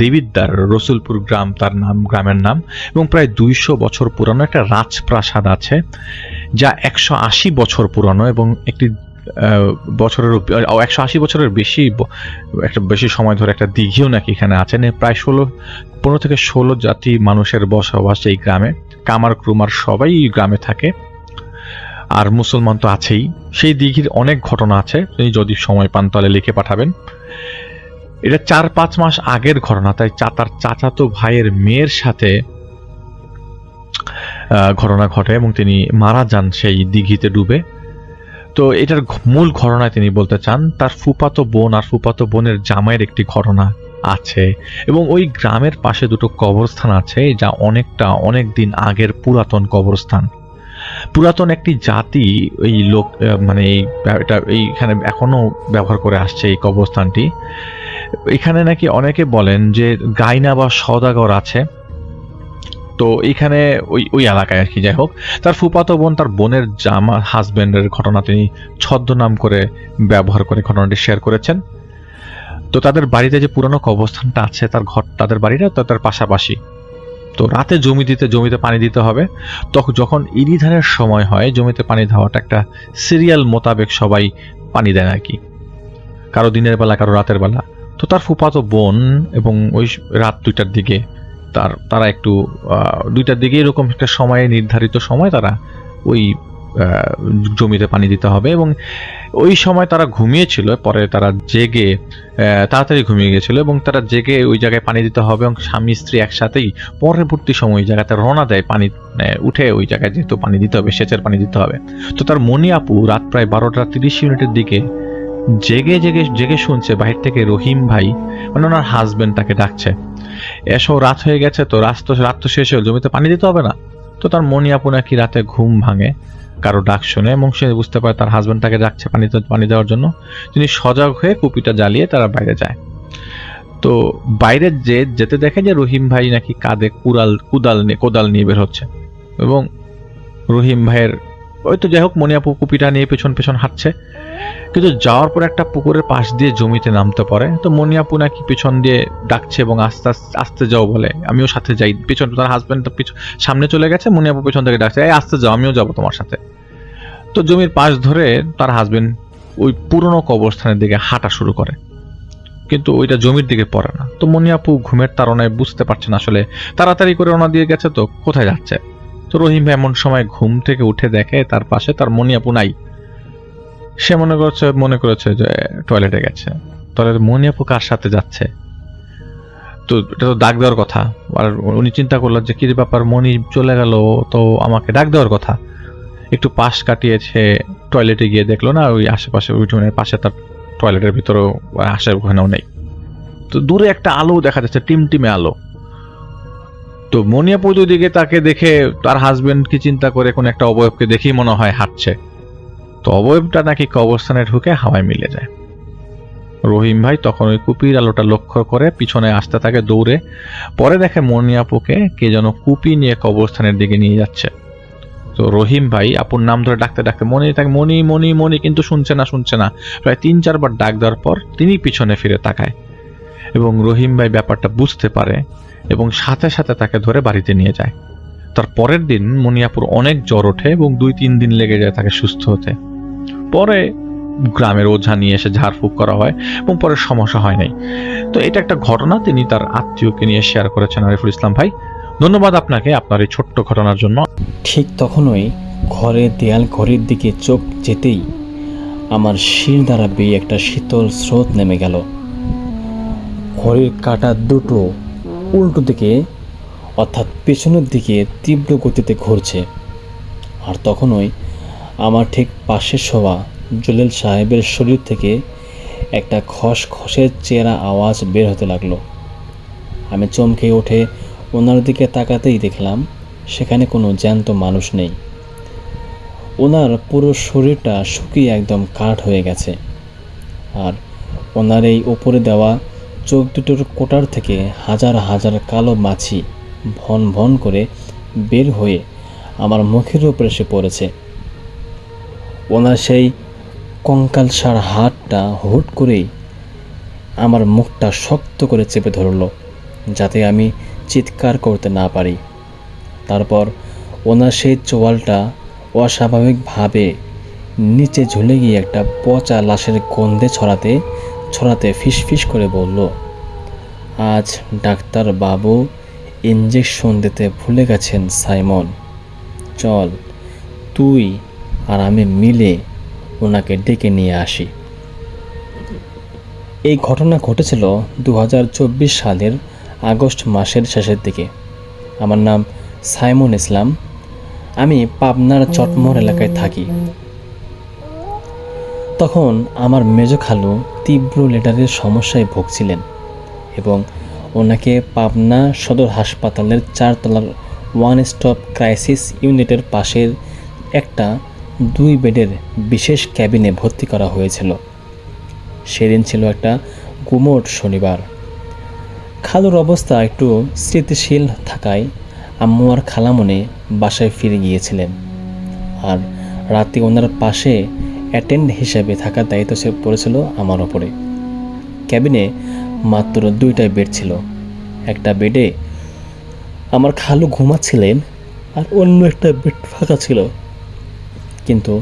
দেবিদ্দার রসুলপুর গ্রাম তার নাম, গ্রামের নাম, এবং প্রায় 200 বছর পুরানো একটা রাজপ্রাসাদ আছে যা 180 বছর পুরানো, এবং একটি 180 বছরের বেশি সময় ধরে একটা দিঘিও নাকি এখানে আছে। প্রায় 15 থেকে 16 জাতি মানুষের বসবাস এই গ্রামে। কামার ক্রুমার সবাই এই গ্রামে থাকে, আর মুসলমান তো আছেই। সেই দিঘির অনেক ঘটনা আছে, তিনি যদি সময় পান তাহলে লিখে পাঠাবেন। এটা 4-5 মাস আগের ঘটনা, তাই তার চাচাতো ভাইয়ের মেয়ের সাথে ঘটনা ঘটে এবং তিনি মারা যান সেই দিঘিতে ডুবে। তো এটার মূল ঘটনায় তিনি বলতে চান তার ফুফাতো বোন আর ফুফাতো বোনের জামাইয়ের একটি ঘটনা আছে, এবং ওই গ্রামের পাশে দুটো কবরস্থান আছে যা অনেক দিন আগের পুরাতন কবরস্থান। পুরাতন একটি জাতি এই লোক মানে এইখানে এখনো ব্যবহার করে আসছে এই কবরস্থানটি। এখানে নাকি অনেকে বলেন যে গাইনা বা সওদাগর আছে। তো এইখানে ওই এলাকায় আর কি, যাই হোক, তার ফুফাতো বোন তার বোনের হাজবেন্ডের ঘটনা তিনি ছদ্মনাম করে ব্যবহার করে ঘটনাটি শেয়ার করেছেন। তো তাদের বাড়িতে যে পুরনো কবরস্থানটা আছে তাদের বাড়িটা তো তার পাশাপাশি। তো রাতে জমিতে পানি দিতে হবে। তখন যখন ইরি ধানের সময় হয় জমিতে পানি দেওয়াটা একটা সিরিয়াল মোতাবেক সবাই পানি দেয় আর কি, কারো দিনের বেলা কারো রাতের বেলা। তো তার ফুফাতো বোন এবং ওই রাত 2টার দিকে তারা একটু 2টার দিকে এরকম একটা সময়ে নির্ধারিত সময় তারা ওই জমিতে পানি দিতে হবে, এবং ওই সময় তারা ঘুমিয়েছিল। পরে তারা জেগে তাড়াতাড়ি ঘুমিয়ে গেছিল এবং তারা জেগে ওই জায়গায় পানি দিতে হবে, এবং স্বামী স্ত্রী একসাথেই পরবর্তী সময় ওই জায়গাতে রওনা দেয় পানি উঠে ওই জায়গায় যেহেতু পানি দিতে হবে, সেচের পানি দিতে হবে। তো তার মনি আপু রাত প্রায় 12:30 দিকে জেগে শুনছে বাহির থেকে রহিম ভাই মানে ওনার হাজবেন্ড তাকে ডাকছে, এসো রাত হয়ে গেছে, তো রাত তো শেষ হয়ে জমিতে পানি দিতে হবে না। তো তার মনি আপু নাকি রাতে ঘুম ভাঙে কারো ডাক শুনে, এবং সে বুঝতে পারে তার হাজবেন্ড তাকে ডাকছে পানি দেওয়ার জন্য। তিনি সজাগ হয়ে কুপিটা জ্বালিয়ে তারা বাইরে যায়। তো বাইরে যেতে দেখে যে রহিম ভাই নাকি কাঁধে কোদাল নিয়ে বের হচ্ছে, এবং রহিম ভাইয়ের ওই তো যাই হোক মনি আপু কুপিটা নিয়ে পেছন হাঁটছে। কিন্তু যাওয়ার পর একটা পুকুরের পাশ দিয়ে জমিতে নামতে পারে। তো মনি আপু নাকি পেছন দিয়ে ডাকছে এবং আস্তে যাও বলে, আমিও সাথে যাই। পেছন তার হাজবেন্ড সামনে চলে গেছে, মনি আপু পেছন থেকে ডাকছে, এই আস্তে যাও, আমিও যাবো তোমার সাথে। তো জমির পাশ ধরে তার হাজবেন্ড ওই পুরনো কবরস্থানের দিকে হাঁটা শুরু করে, কিন্তু ওইটা জমির দিকে পড়ে না। তো মনি আপু ঘুমের তাড়নায় বুঝতে পারছে না আসলে, তাড়াতাড়ি করে রওনা দিয়ে গেছে, তো কোথায় যাচ্ছে। তো রহিম ভাই এমন সময় ঘুম থেকে উঠে দেখে তার পাশে তার মনি আপু নাই। সে মনে করেছে যে টয়লেটে গেছে। তাহলে মনি আপু কার সাথে যাচ্ছে? তো এটা তো ডাক দেওয়ার কথা। আর উনি চিন্তা করলেন যে কি ব্যাপার, মনি চলে গেল, তো আমাকে ডাক দেওয়ার কথা। একটু পাশ কাটিয়েছে, টয়লেটে গিয়ে দেখলো না ওই আশেপাশে উঠোনের পাশে তার টয়লেটের ভিতরেও ওখানেও নেই। তো দূরে একটা আলো দেখা যাচ্ছে, টিমটিমে আলো। তো মনি আপু দিকে তাকে দেখে তার হাজবেন্ড কি চিন্তা করে কোন একটা অবয়বকে দেখেই মনে হয় হাঁটছে। তো অবয়বটা নাকি কবরস্থানে ঢুকে হাওয়ায় মিলে যায়। রহিম ভাই তখন ওই কুপির আলোটা লক্ষ্য করে পিছনে আসতে থাকে দৌড়ে। পরে দেখে মনি আপুকে কে যেন কুপি নিয়ে কবরস্থানের দিকে নিয়ে যাচ্ছে। তো রহিম ভাই আপুর নাম ধরে ডাকতে মনি, কিন্তু শুনছে না। প্রায় 3-4 বার ডাক দেওয়ার পর তিনি পিছনে ফিরে তাকায়, এবং রহিম ভাই ব্যাপারটা বুঝতে পারে এবং সাথে সাথে তাকে ধরে বাড়িতে নিয়ে যায়। তার পরের দিন মনিয়াপুর অনেক জ্বর ওঠে এবং 2-3 দিন লেগে যায় তাকে সুস্থ হতে। পরে গ্রামের ওঝা নিয়ে এসে ঝাড়ফুঁক করা হয় এবং পরে সমস্যা হয় নাই। তো এটা একটা ঘটনা তিনি তার আত্মীয়কে নিয়ে শেয়ার করেছেন আরিফুল ইসলাম ভাই। ধন্যবাদ আপনাকে আপনার এই ছোট্ট ঘটনার জন্য। ঠিক তখনই ঘরের দিকে চোখ যেতেই আমার শির দ্বারা বেয়ে একটা শীতল স্রোত নেমে গেল। ঘড়ির কাঁটা দুটো উল্টো দিকে অর্থাৎ পেছনের দিকে তীব্র গতিতে ঘুরছে। আর তখনই আমার ঠিক পাশে শোয়া জলিল সাহেবের শরীর থেকে একটা খসখসের চেরা আওয়াজ বের হতে লাগলো। আমি চমকে উঠে ওনার দিকে তাকাতেই দেখলাম সেখানে কোনো জ্যান্ত মানুষ নেই। ওনার পুরো শরীরটা শুকিয়ে একদম কাঠ হয়ে গেছে। আর ওনার এই ওপরে দেওয়া চোখ দুটোর কোটার থেকে হাজার হাজার কালো মাছি ভন ভন করে বের হয়ে আমার মুখের উপর এসে পড়েছে। ওনার সেই কঙ্কালসার হাতটা হুট করেই আমার মুখটা শক্ত করে চেপে ধরলো, যাতে আমি চিৎকার করতে না পারি। তারপর ওনার সেই চোয়ালটা অস্বাভাবিকভাবে নিচে ঝুলে গিয়ে একটা পচা লাশের গন্ধে ছড়াতে ছড়াতে ফিসফিস করে বলল, আজ ডাক্তার বাবু ইঞ্জেকশন দিতে ভুলে গেছেন সাইমন। চল তুই আর আমি মিলে ওনাকে ডেকে নিয়ে আসি। এই ঘটনা ঘটেছিল 2024 সালের আগস্ট মাসের শেষের দিকে। আমার নাম সাইমন ইসলাম। আমি পাবনার চটমোহর এলাকায় থাকি। তখন আমার মেজ খালু তীব্র লিভারের সমস্যায় ভুগছিলেন এবং ওনাকে পাবনা সদর হাসপাতালের 4 তলার ওয়ান স্টপ ক্রাইসিস ইউনিটের পাশের একটা 2 বেডের বিশেষ ক্যাবিনে ভর্তি করা হয়েছিল। সেদিন ছিল একটা গুমোট শনিবার। খালুর অবস্থা একটু স্থিতিশীল থাকায় আম্মু আর খালামনে বাসায় ফিরে গিয়েছিলেন। আর রাতে ওনার পাশে অ্যাটেন্ড হিসেবে থাকার দায়িত্ব পড়েছিল আমার ওপরে। ক্যাবিনে মাত্র 2টা বেড ছিল। একটা বেডে আমার খালু ঘুমাচ্ছিলেন আর অন্য একটা বেড ফাঁকা ছিল। কিন্তু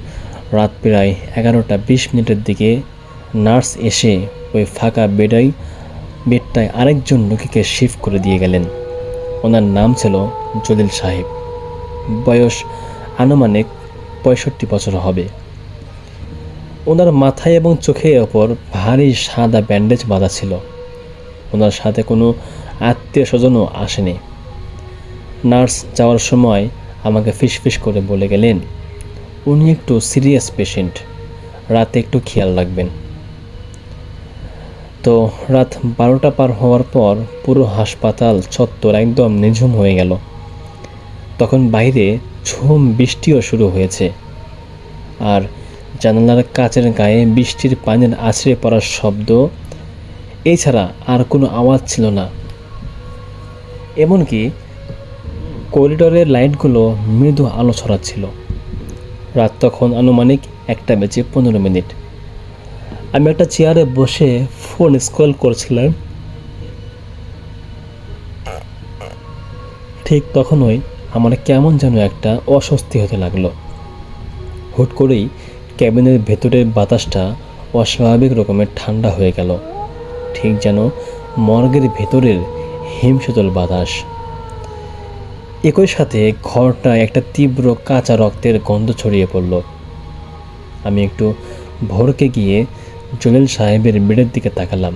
রাত প্রায় 11টা 20 মিনিটের দিকে নার্স এসে ওই ফাঁকা বেডটায় আরেকজন রোগীকে শিফট করে দিয়ে গেলেন। ওনার নাম ছিল জলিল সাহেব। বয়স আনুমানিক 65 বছর হবে। ওনার মাথায় এবং চোখের ওপর ভারী সাদা ব্যান্ডেজ বাঁধা ছিল। ওনার সাথে কোনো আত্মীয় স্বজনও আসেনি। নার্স যাওয়ার সময় আমাকে ফিসফিস করে বলে গেলেন, উনি একটু সিরিয়াস পেশেন্ট, রাতে একটু খেয়াল রাখবেন। তো রাত 12টা পার হওয়ার পর পুরো হাসপাতাল চত্বর একদম নিঝুম হয়ে গেল। তখন বাইরে ঝুম বৃষ্টিও শুরু হয়েছে। আর জানালার কাচের গায়ে বৃষ্টির পানির আছড়ে পড়ার শব্দ এছাড়া আর কোনো আওয়াজ ছিল না। এমনকি করিডোরের লাইটগুলো মৃদু আলো ছড়াচ্ছিল। রাত তখন আনুমানিক 1:15। আমি একটা চেয়ারে বসে ফোন স্ক্রল করছিলাম। ঠিক তখনই আমার কেমন যেন একটা অস্বস্তি হতে লাগলো। হুট করেই ক্যাবিনের ভেতরের বাতাসটা অস্বাভাবিক রকমের ঠান্ডা হয়ে গেল, ঠিক যেন মর্গের ভেতরের হিমশীতল বাতাস। একই সাথে ঘরটা একটা তীব্র কাঁচা রক্তের গন্ধ ছড়িয়ে পড়ল। আমি একটু ভরকে গিয়ে জলিল সাহেবের বেডের দিকে তাকালাম।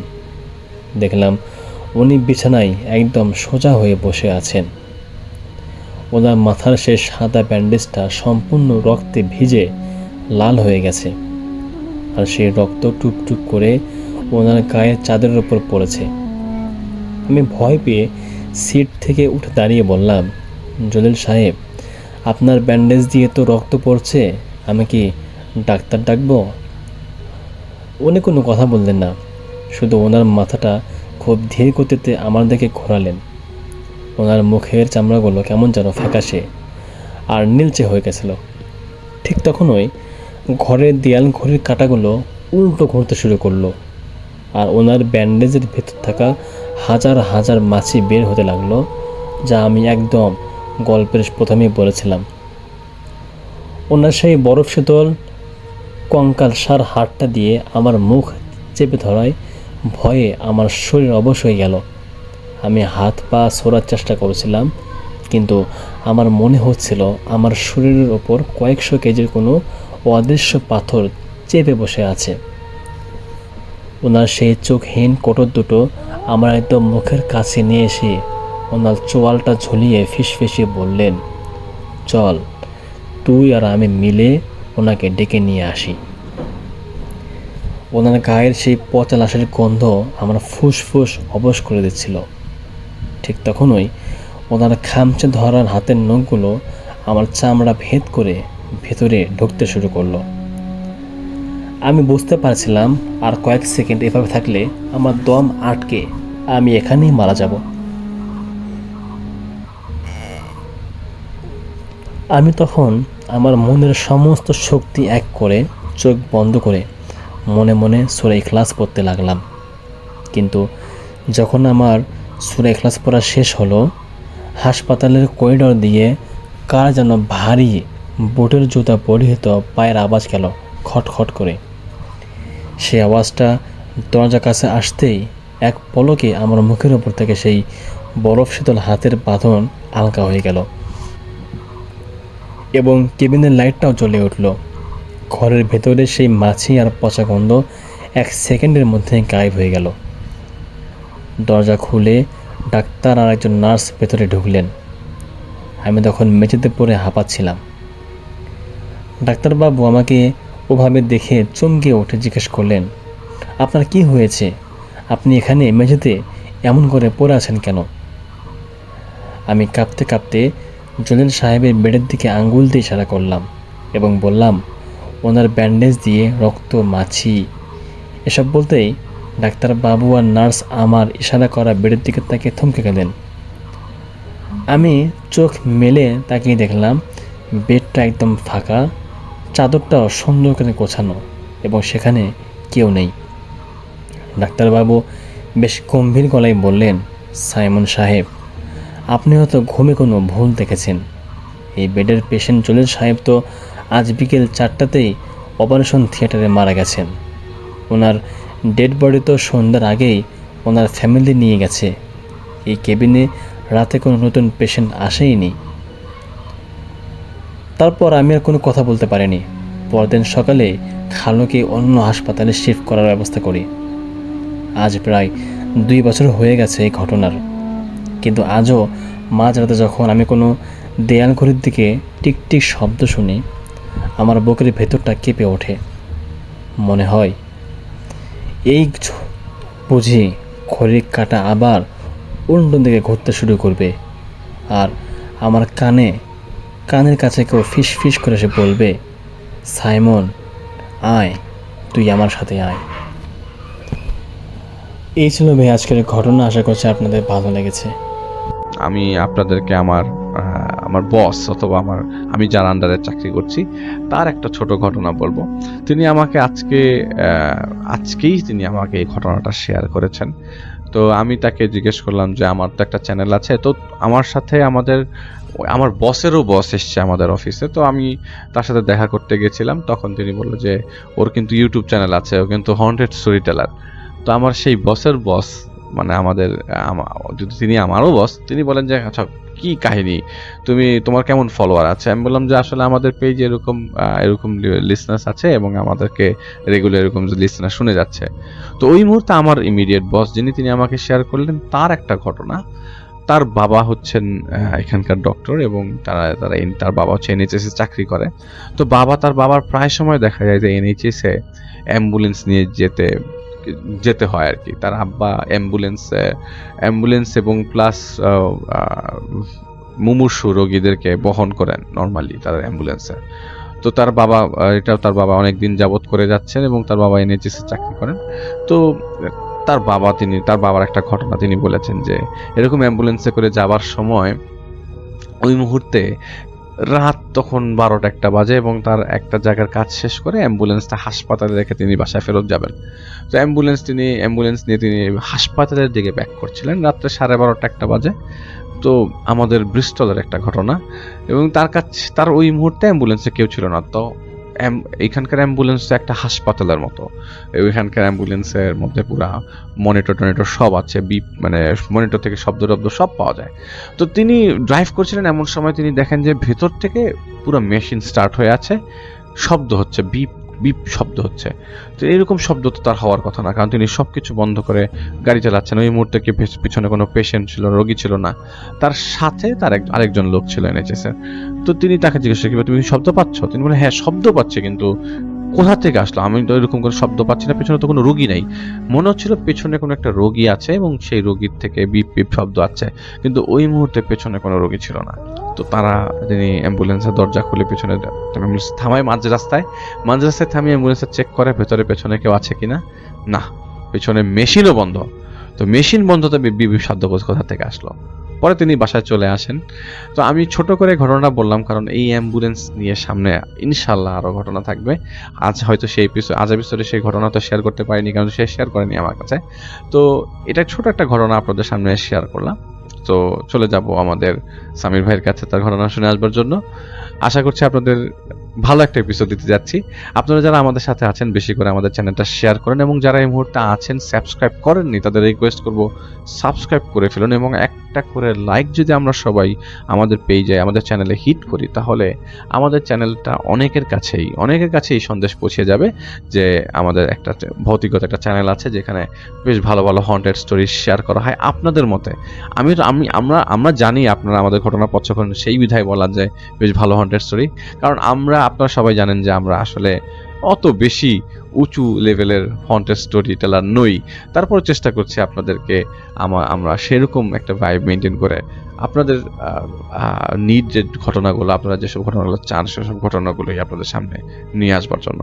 দেখলাম উনি বিছানায় একদম সোজা হয়ে বসে আছেন। ওনার মাথার সেই সাদা ব্যান্ডেজটা সম্পূর্ণ রক্তে ভিজে লাল হয়ে গেছে। আর সেই রক্ত টুপটুপ করে ওনার গায়ের চাদরের উপর পড়েছে। আমি ভয় পেয়ে সিট থেকে উঠে দাঁড়িয়ে বললাম, জলিল সাহেব, আপনার ব্যান্ডেজ দিয়ে তো রক্ত পড়ছে, আমি কি ডাক্তার ডাকবো? উনি কোনো কথা বললেন না, শুধু ওনার মাথাটা খুব ধীর গতিতে আমার দিকে ঘোরালেন। ওনার মুখের চামড়াগুলো কেমন যেন ফ্যাকাশে আর নীলচে হয়ে গেছিল। ঠিক তখনই ঘরের দেয়াল ঘড়ির কাঁটাগুলো উল্টো ঘুরতে শুরু করলো। আর ওনার ব্যান্ডেজের ভেতর থাকা হাজার হাজার মাছি বের হতে লাগলো, যা আমি একদম গল্পের প্রথমেই বলেছিলাম। ওনার সেই বরফ শীতল কঙ্কালসার হাতটা দিয়ে আমার মুখ চেপে ধরায় ভয়ে আমার শরীর অবশ হয়ে গেল। আমি হাত পা সরার চেষ্টা করেছিলাম, কিন্তু আমার মনে হচ্ছিল আমার শরীরের ওপর কয়েকশো কেজির কোনো অদৃশ্য পাথর চেপে বসে আছে। ওনার সেই চোখহীন কোটর দুটো আমার একদম মুখের কাছে নিয়ে এসে ওনার চোয়ালটা ঝুলিয়ে ফিসফিসিয়ে বললেন, চল তুই আর আমি মিলে ওনাকে ডেকে নিয়ে আসি। ওনার গায়ের সেই পচা লাশের গন্ধ আমার ফুসফুস অবশ করে দিচ্ছিল। ঠিক তখনই ওনার খামচে ধরার হাতের নখগুলো আমার চামড়া ভেদ করে ভেতরে ঢুকতে শুরু করলো। আমি বুঝতে পারছিলাম আর কয়েক সেকেন্ড এভাবে থাকলে আমার দম আটকে আমি এখানেই মারা যাব। আমি তখন আমার মনের সমস্ত শক্তি এক করে চোখ বন্ধ করে মনে মনে সূরা ইখলাস পড়তে লাগলাম। কিন্তু যখন আমার সূরা ইখলাস পড়া শেষ হলো, হাসপাতালের করিডর দিয়ে কার যেন ভারী বুটের জুতা পরিহিত পায়ের আওয়াজ গেল খটখট করে। সেই আওয়াজটা দরজার কাছে আসতেই এক পলকে আমার মুখের ওপর থেকে সেই বরফ শীতল হাতের বাঁধন হালকা হয়ে গেল এবং কেবিনের লাইটটাও জ্বলে উঠল। ঘরের ভেতরে সেই মাছি আর পচা গন্ধ এক সেকেন্ডের মধ্যে গায়েব হয়ে গেল। দরজা খুলে ডাক্তার আর একজন নার্স ভেতরে ঢুকলেন। আমি তখন মেঝেতে পড়ে হাঁপাচ্ছিলাম। ডাক্তারবাবু আমাকে ওভাবে দেখে চমকে উঠে জিজ্ঞেস করলেন, আপনার কি হয়েছে? আপনি এখানে মেঝেতে এমন করে পড়ে আছেন কেন? আমি কাঁপতে কাঁপতে জলিল সাহেবের বেডের দিকে আঙ্গুল দিয়ে ইশারা করলাম এবং বললাম, ওনার ব্যান্ডেজ দিয়ে রক্ত, মাছি। এসব বলতেই ডাক্তারবাবু আর নার্স আমার ইশারা করা বেডের দিকে তাকিয়ে থমকে গেলেন। আমি চোখ মেলে তাকিয়ে দেখলাম বেডটা একদম ফাঁকা, চাদরটাও সুন্দর করে গোছানো এবং সেখানে কেউ নেই। ডাক্তারবাবু বেশ গম্ভীর গলায় বললেন, সাইমন সাহেব, আপনি হয়তো ঘুমে কোনো ভুল দেখেছেন। এই বেডের পেশেন্ট জলিল সাহেব তো আজ বিকেল 4টাতেই অপারেশন থিয়েটারে মারা গেছেন। ওনার ডেড বডি তো সন্ধ্যার আগেই ওনার ফ্যামিলি নিয়ে গেছে। এই কেবিনে রাতে কোনো নতুন পেশেন্ট আসেইনি। তারপর আমি আর কোনো কথা বলতে পারিনি। পরদিন সকালে খালুকে অন্য হাসপাতালে শিফট করার ব্যবস্থা করি। আজ প্রায় 2 বছর হয়ে গেছে এই ঘটনার, কিন্তু আজও মাঝরাতে যখন আমি কোনো দেয়াল ঘড়ির দিকে টিকটিক শব্দ শুনি, আমার বুকের ভেতরটা কেঁপে ওঠে। মনে হয় এই বুঝি ঘড়ির কাঁটা আবার উল্টো দিকে ঘুরতে শুরু করবে আর আমার কানের কাছে কেউ ফিস ফিস করে সে বলবে, সাইমন আয়, তুই আমার সাথে আয়। এই ছিল ভাই আজকের ঘটনা। আশা করছি আপনাদের ভালো লেগেছে। আমি আপনাদেরকে আমার বস অথবা আমি যার আন্ডারে চাকরি করছি তার একটা ছোট ঘটনা বলবো। তিনি আমাকে আজকেই তিনি আমাকে এই ঘটনাটা শেয়ার করেছেন। তো আমি তাকে জিজ্ঞেস করলাম যে আমার তো একটা চ্যানেল আছে, তো আমার সাথে আমার বসেরও বস এসছে আমাদের অফিসে, তো আমি তার সাথে দেখা করতে গেছিলাম। তখন তিনি বলল যে ওর কিন্তু ইউটিউব চ্যানেল আছে, ও কিন্তু হন্টেড স্টোরি টেলার। তো আমার সেই বসের বস মানে যদি তিনি আমারও বস, তিনি বলেন যে আচ্ছা কি কাহিনী, তোমার কেমন ফলোয়ার আছে? আমি বললাম যে আসলে আমাদের পেজে এরকম লিসনার্স আছে এবং আমাদেরকে রেগুলার এরকম লিসনার শুনে যাচ্ছে। তো ওই মুহূর্তে আমার ইমিডিয়েট বস তিনি আমাকে শেয়ার করলেন তার একটা ঘটনা। তার বাবা হচ্ছেন এখানকার ডক্টর এবং তার বাবা হচ্ছে NHS এ চাকরি করে। তো তার বাবার প্রায় সময় দেখা যায় যে NHS এ অ্যাম্বুলেন্স নিয়ে যেতে হয় আর কি। তার আব্বা অ্যাম্বুলেন্স এবং প্লাস মুমূর্ষু রোগীদেরকে বহন করেন নর্মালি তার অ্যাম্বুলেন্সে। তো তার বাবা অনেকদিন যাবত করে যাচ্ছেন এবং তার বাবা NHS এ চাকরি করেন। তো তার বাবার একটা ঘটনা তিনি বলেছেন যে এরকম অ্যাম্বুলেন্সে করে যাবার সময় ওই মুহূর্তে রাত তখন 12টা-1টা বাজে এবং তার একটা জায়গার কাজ শেষ করে অ্যাম্বুলেন্সটা হাসপাতালে রেখে তিনি বাসায় ফেরত যাবেন। তো অ্যাম্বুলেন্স নিয়ে তিনি হাসপাতালের দিকে ব্যাক করছিলেন। রাত্রে 12:30-1টা বাজে। তো আমাদের ব্রিস্টলের একটা ঘটনা এবং তার ওই মুহূর্তে অ্যাম্বুলেন্সে কেউ ছিল না। তো এখানকার অ্যাম্বুলেন্স একটা হাসপাতালের মতো। ওইখানকার অ্যাম্বুলেন্সের মধ্যে পুরা মনিটর সব আছে, মানে মনিটর থেকে শব্দ সব পাওয়া যায়। তো তিনি ড্রাইভ করছিলেন, এমন সময় তিনি দেখেন যে ভেতর থেকে পুরো মেশিন স্টার্ট হয়ে আছে, শব্দ হচ্ছে, বিপ বিপ শব্দ হচ্ছে। তো এরকম শব্দ তো তার হওয়ার কথা না, কারণ তিনি সবকিছু বন্ধ করে গাড়ি চালাচ্ছেন। ওই মুহূর্তে কি পিছনে কোনো পেশেন্ট ছিল, রোগী ছিল না, তার সাথে তার আরেকজন লোক ছিল NHS এর। তো তিনি তাকে জিজ্ঞেস করেন, তুমি শব্দ পাচ্ছ? তিনি বলেন, হ্যাঁ শব্দ পাচ্ছি, কিন্তু কোথা থেকে আসলো? আমি তো এরকম কোনো শব্দ পাচ্ছি না, পেছনে তো কোনো রোগী নাই। মনে হচ্ছিল পেছনে কোনো একটা রোগী আছে এবং সেই রোগীর থেকে বিপ বিপ শব্দ আছে, কিন্তু ওই মুহূর্তে পেছনে কোনো রোগী ছিল না। তো তিনি অ্যাম্বুলেন্সের দরজা খুলে পেছনে অ্যাম্বুলেন্স থামায় মাঝ রাস্তায় থামিয়ে অ্যাম্বুলেন্সের চেক করে ভেতরে পেছনে কেউ আছে কিনা। না, পেছনে মেশিনও বন্ধ। তো মেশিন বন্ধ, তো বিপ বিপ শব্দ কোথা থেকে আসলো? পরে তিনি বাসায় চলে আসেন। তো আমি ছোট করে ঘটনাটা বললাম, কারণ এই অ্যাম্বুলেন্স নিয়ে সামনে ইনশাল্লাহ আরও ঘটনা থাকবে। আজ হয়তো আজ এপিসোডে সেই ঘটনা তো শেয়ার করতে পারিনি, কারণ সে শেয়ার করেনি আমার কাছে। তো এটা ছোট একটা ঘটনা আপনাদের সামনে শেয়ার করলাম। তো চলে যাব আমাদের সামির ভাইয়ের কাছে তার ঘটনা শুনে আসবার জন্য। আশা করছি আপনাদের ভালো একটা এপিসোড দিতে যাচ্ছি। আপনারা যারা আমাদের সাথে আছেন, বেশি করে আমাদের চ্যানেলটা শেয়ার করেন, এবং যারা এই মুহূর্তে আছেন সাবস্ক্রাইব করেননি, তাদের রিকোয়েস্ট করব সাবস্ক্রাইব করে ফেলুন, এবং একটা করে লাইক যদি আমরা সবাই আমাদের পেজে, আমাদের চ্যানেলে হিট করি, তাহলে আমাদের চ্যানেলটা অনেকের কাছেই সন্দেশ পৌঁছে যাবে যে আমাদের একটা ভৌতিকতা একটা চ্যানেল আছে, যেখানে বেশ ভালো ভালো হন্টেড স্টোরি শেয়ার করা হয় আপনাদের মতে। আমরা জানি আপনারা আমাদের ঘটনা পছন্দ করেন, সেই বিধায় বলা যায় বেশ ভালো হন্টেড স্টোরি। কারণ আপনারা সবাই জানেন যে আমরা আসলে অত বেশি উঁচু লেভেলের হন্টেড স্টোরি টেলার নই। তারপর চেষ্টা করছি আপনাদেরকে আমরা সেরকম একটা ভাইব মেনটেন করে আপনাদের নিড যে ঘটনাগুলো, আপনারা যেসব ঘটনাগুলো চান, সেসব ঘটনাগুলোই আপনাদের সামনে নিয়ে আসবার জন্য।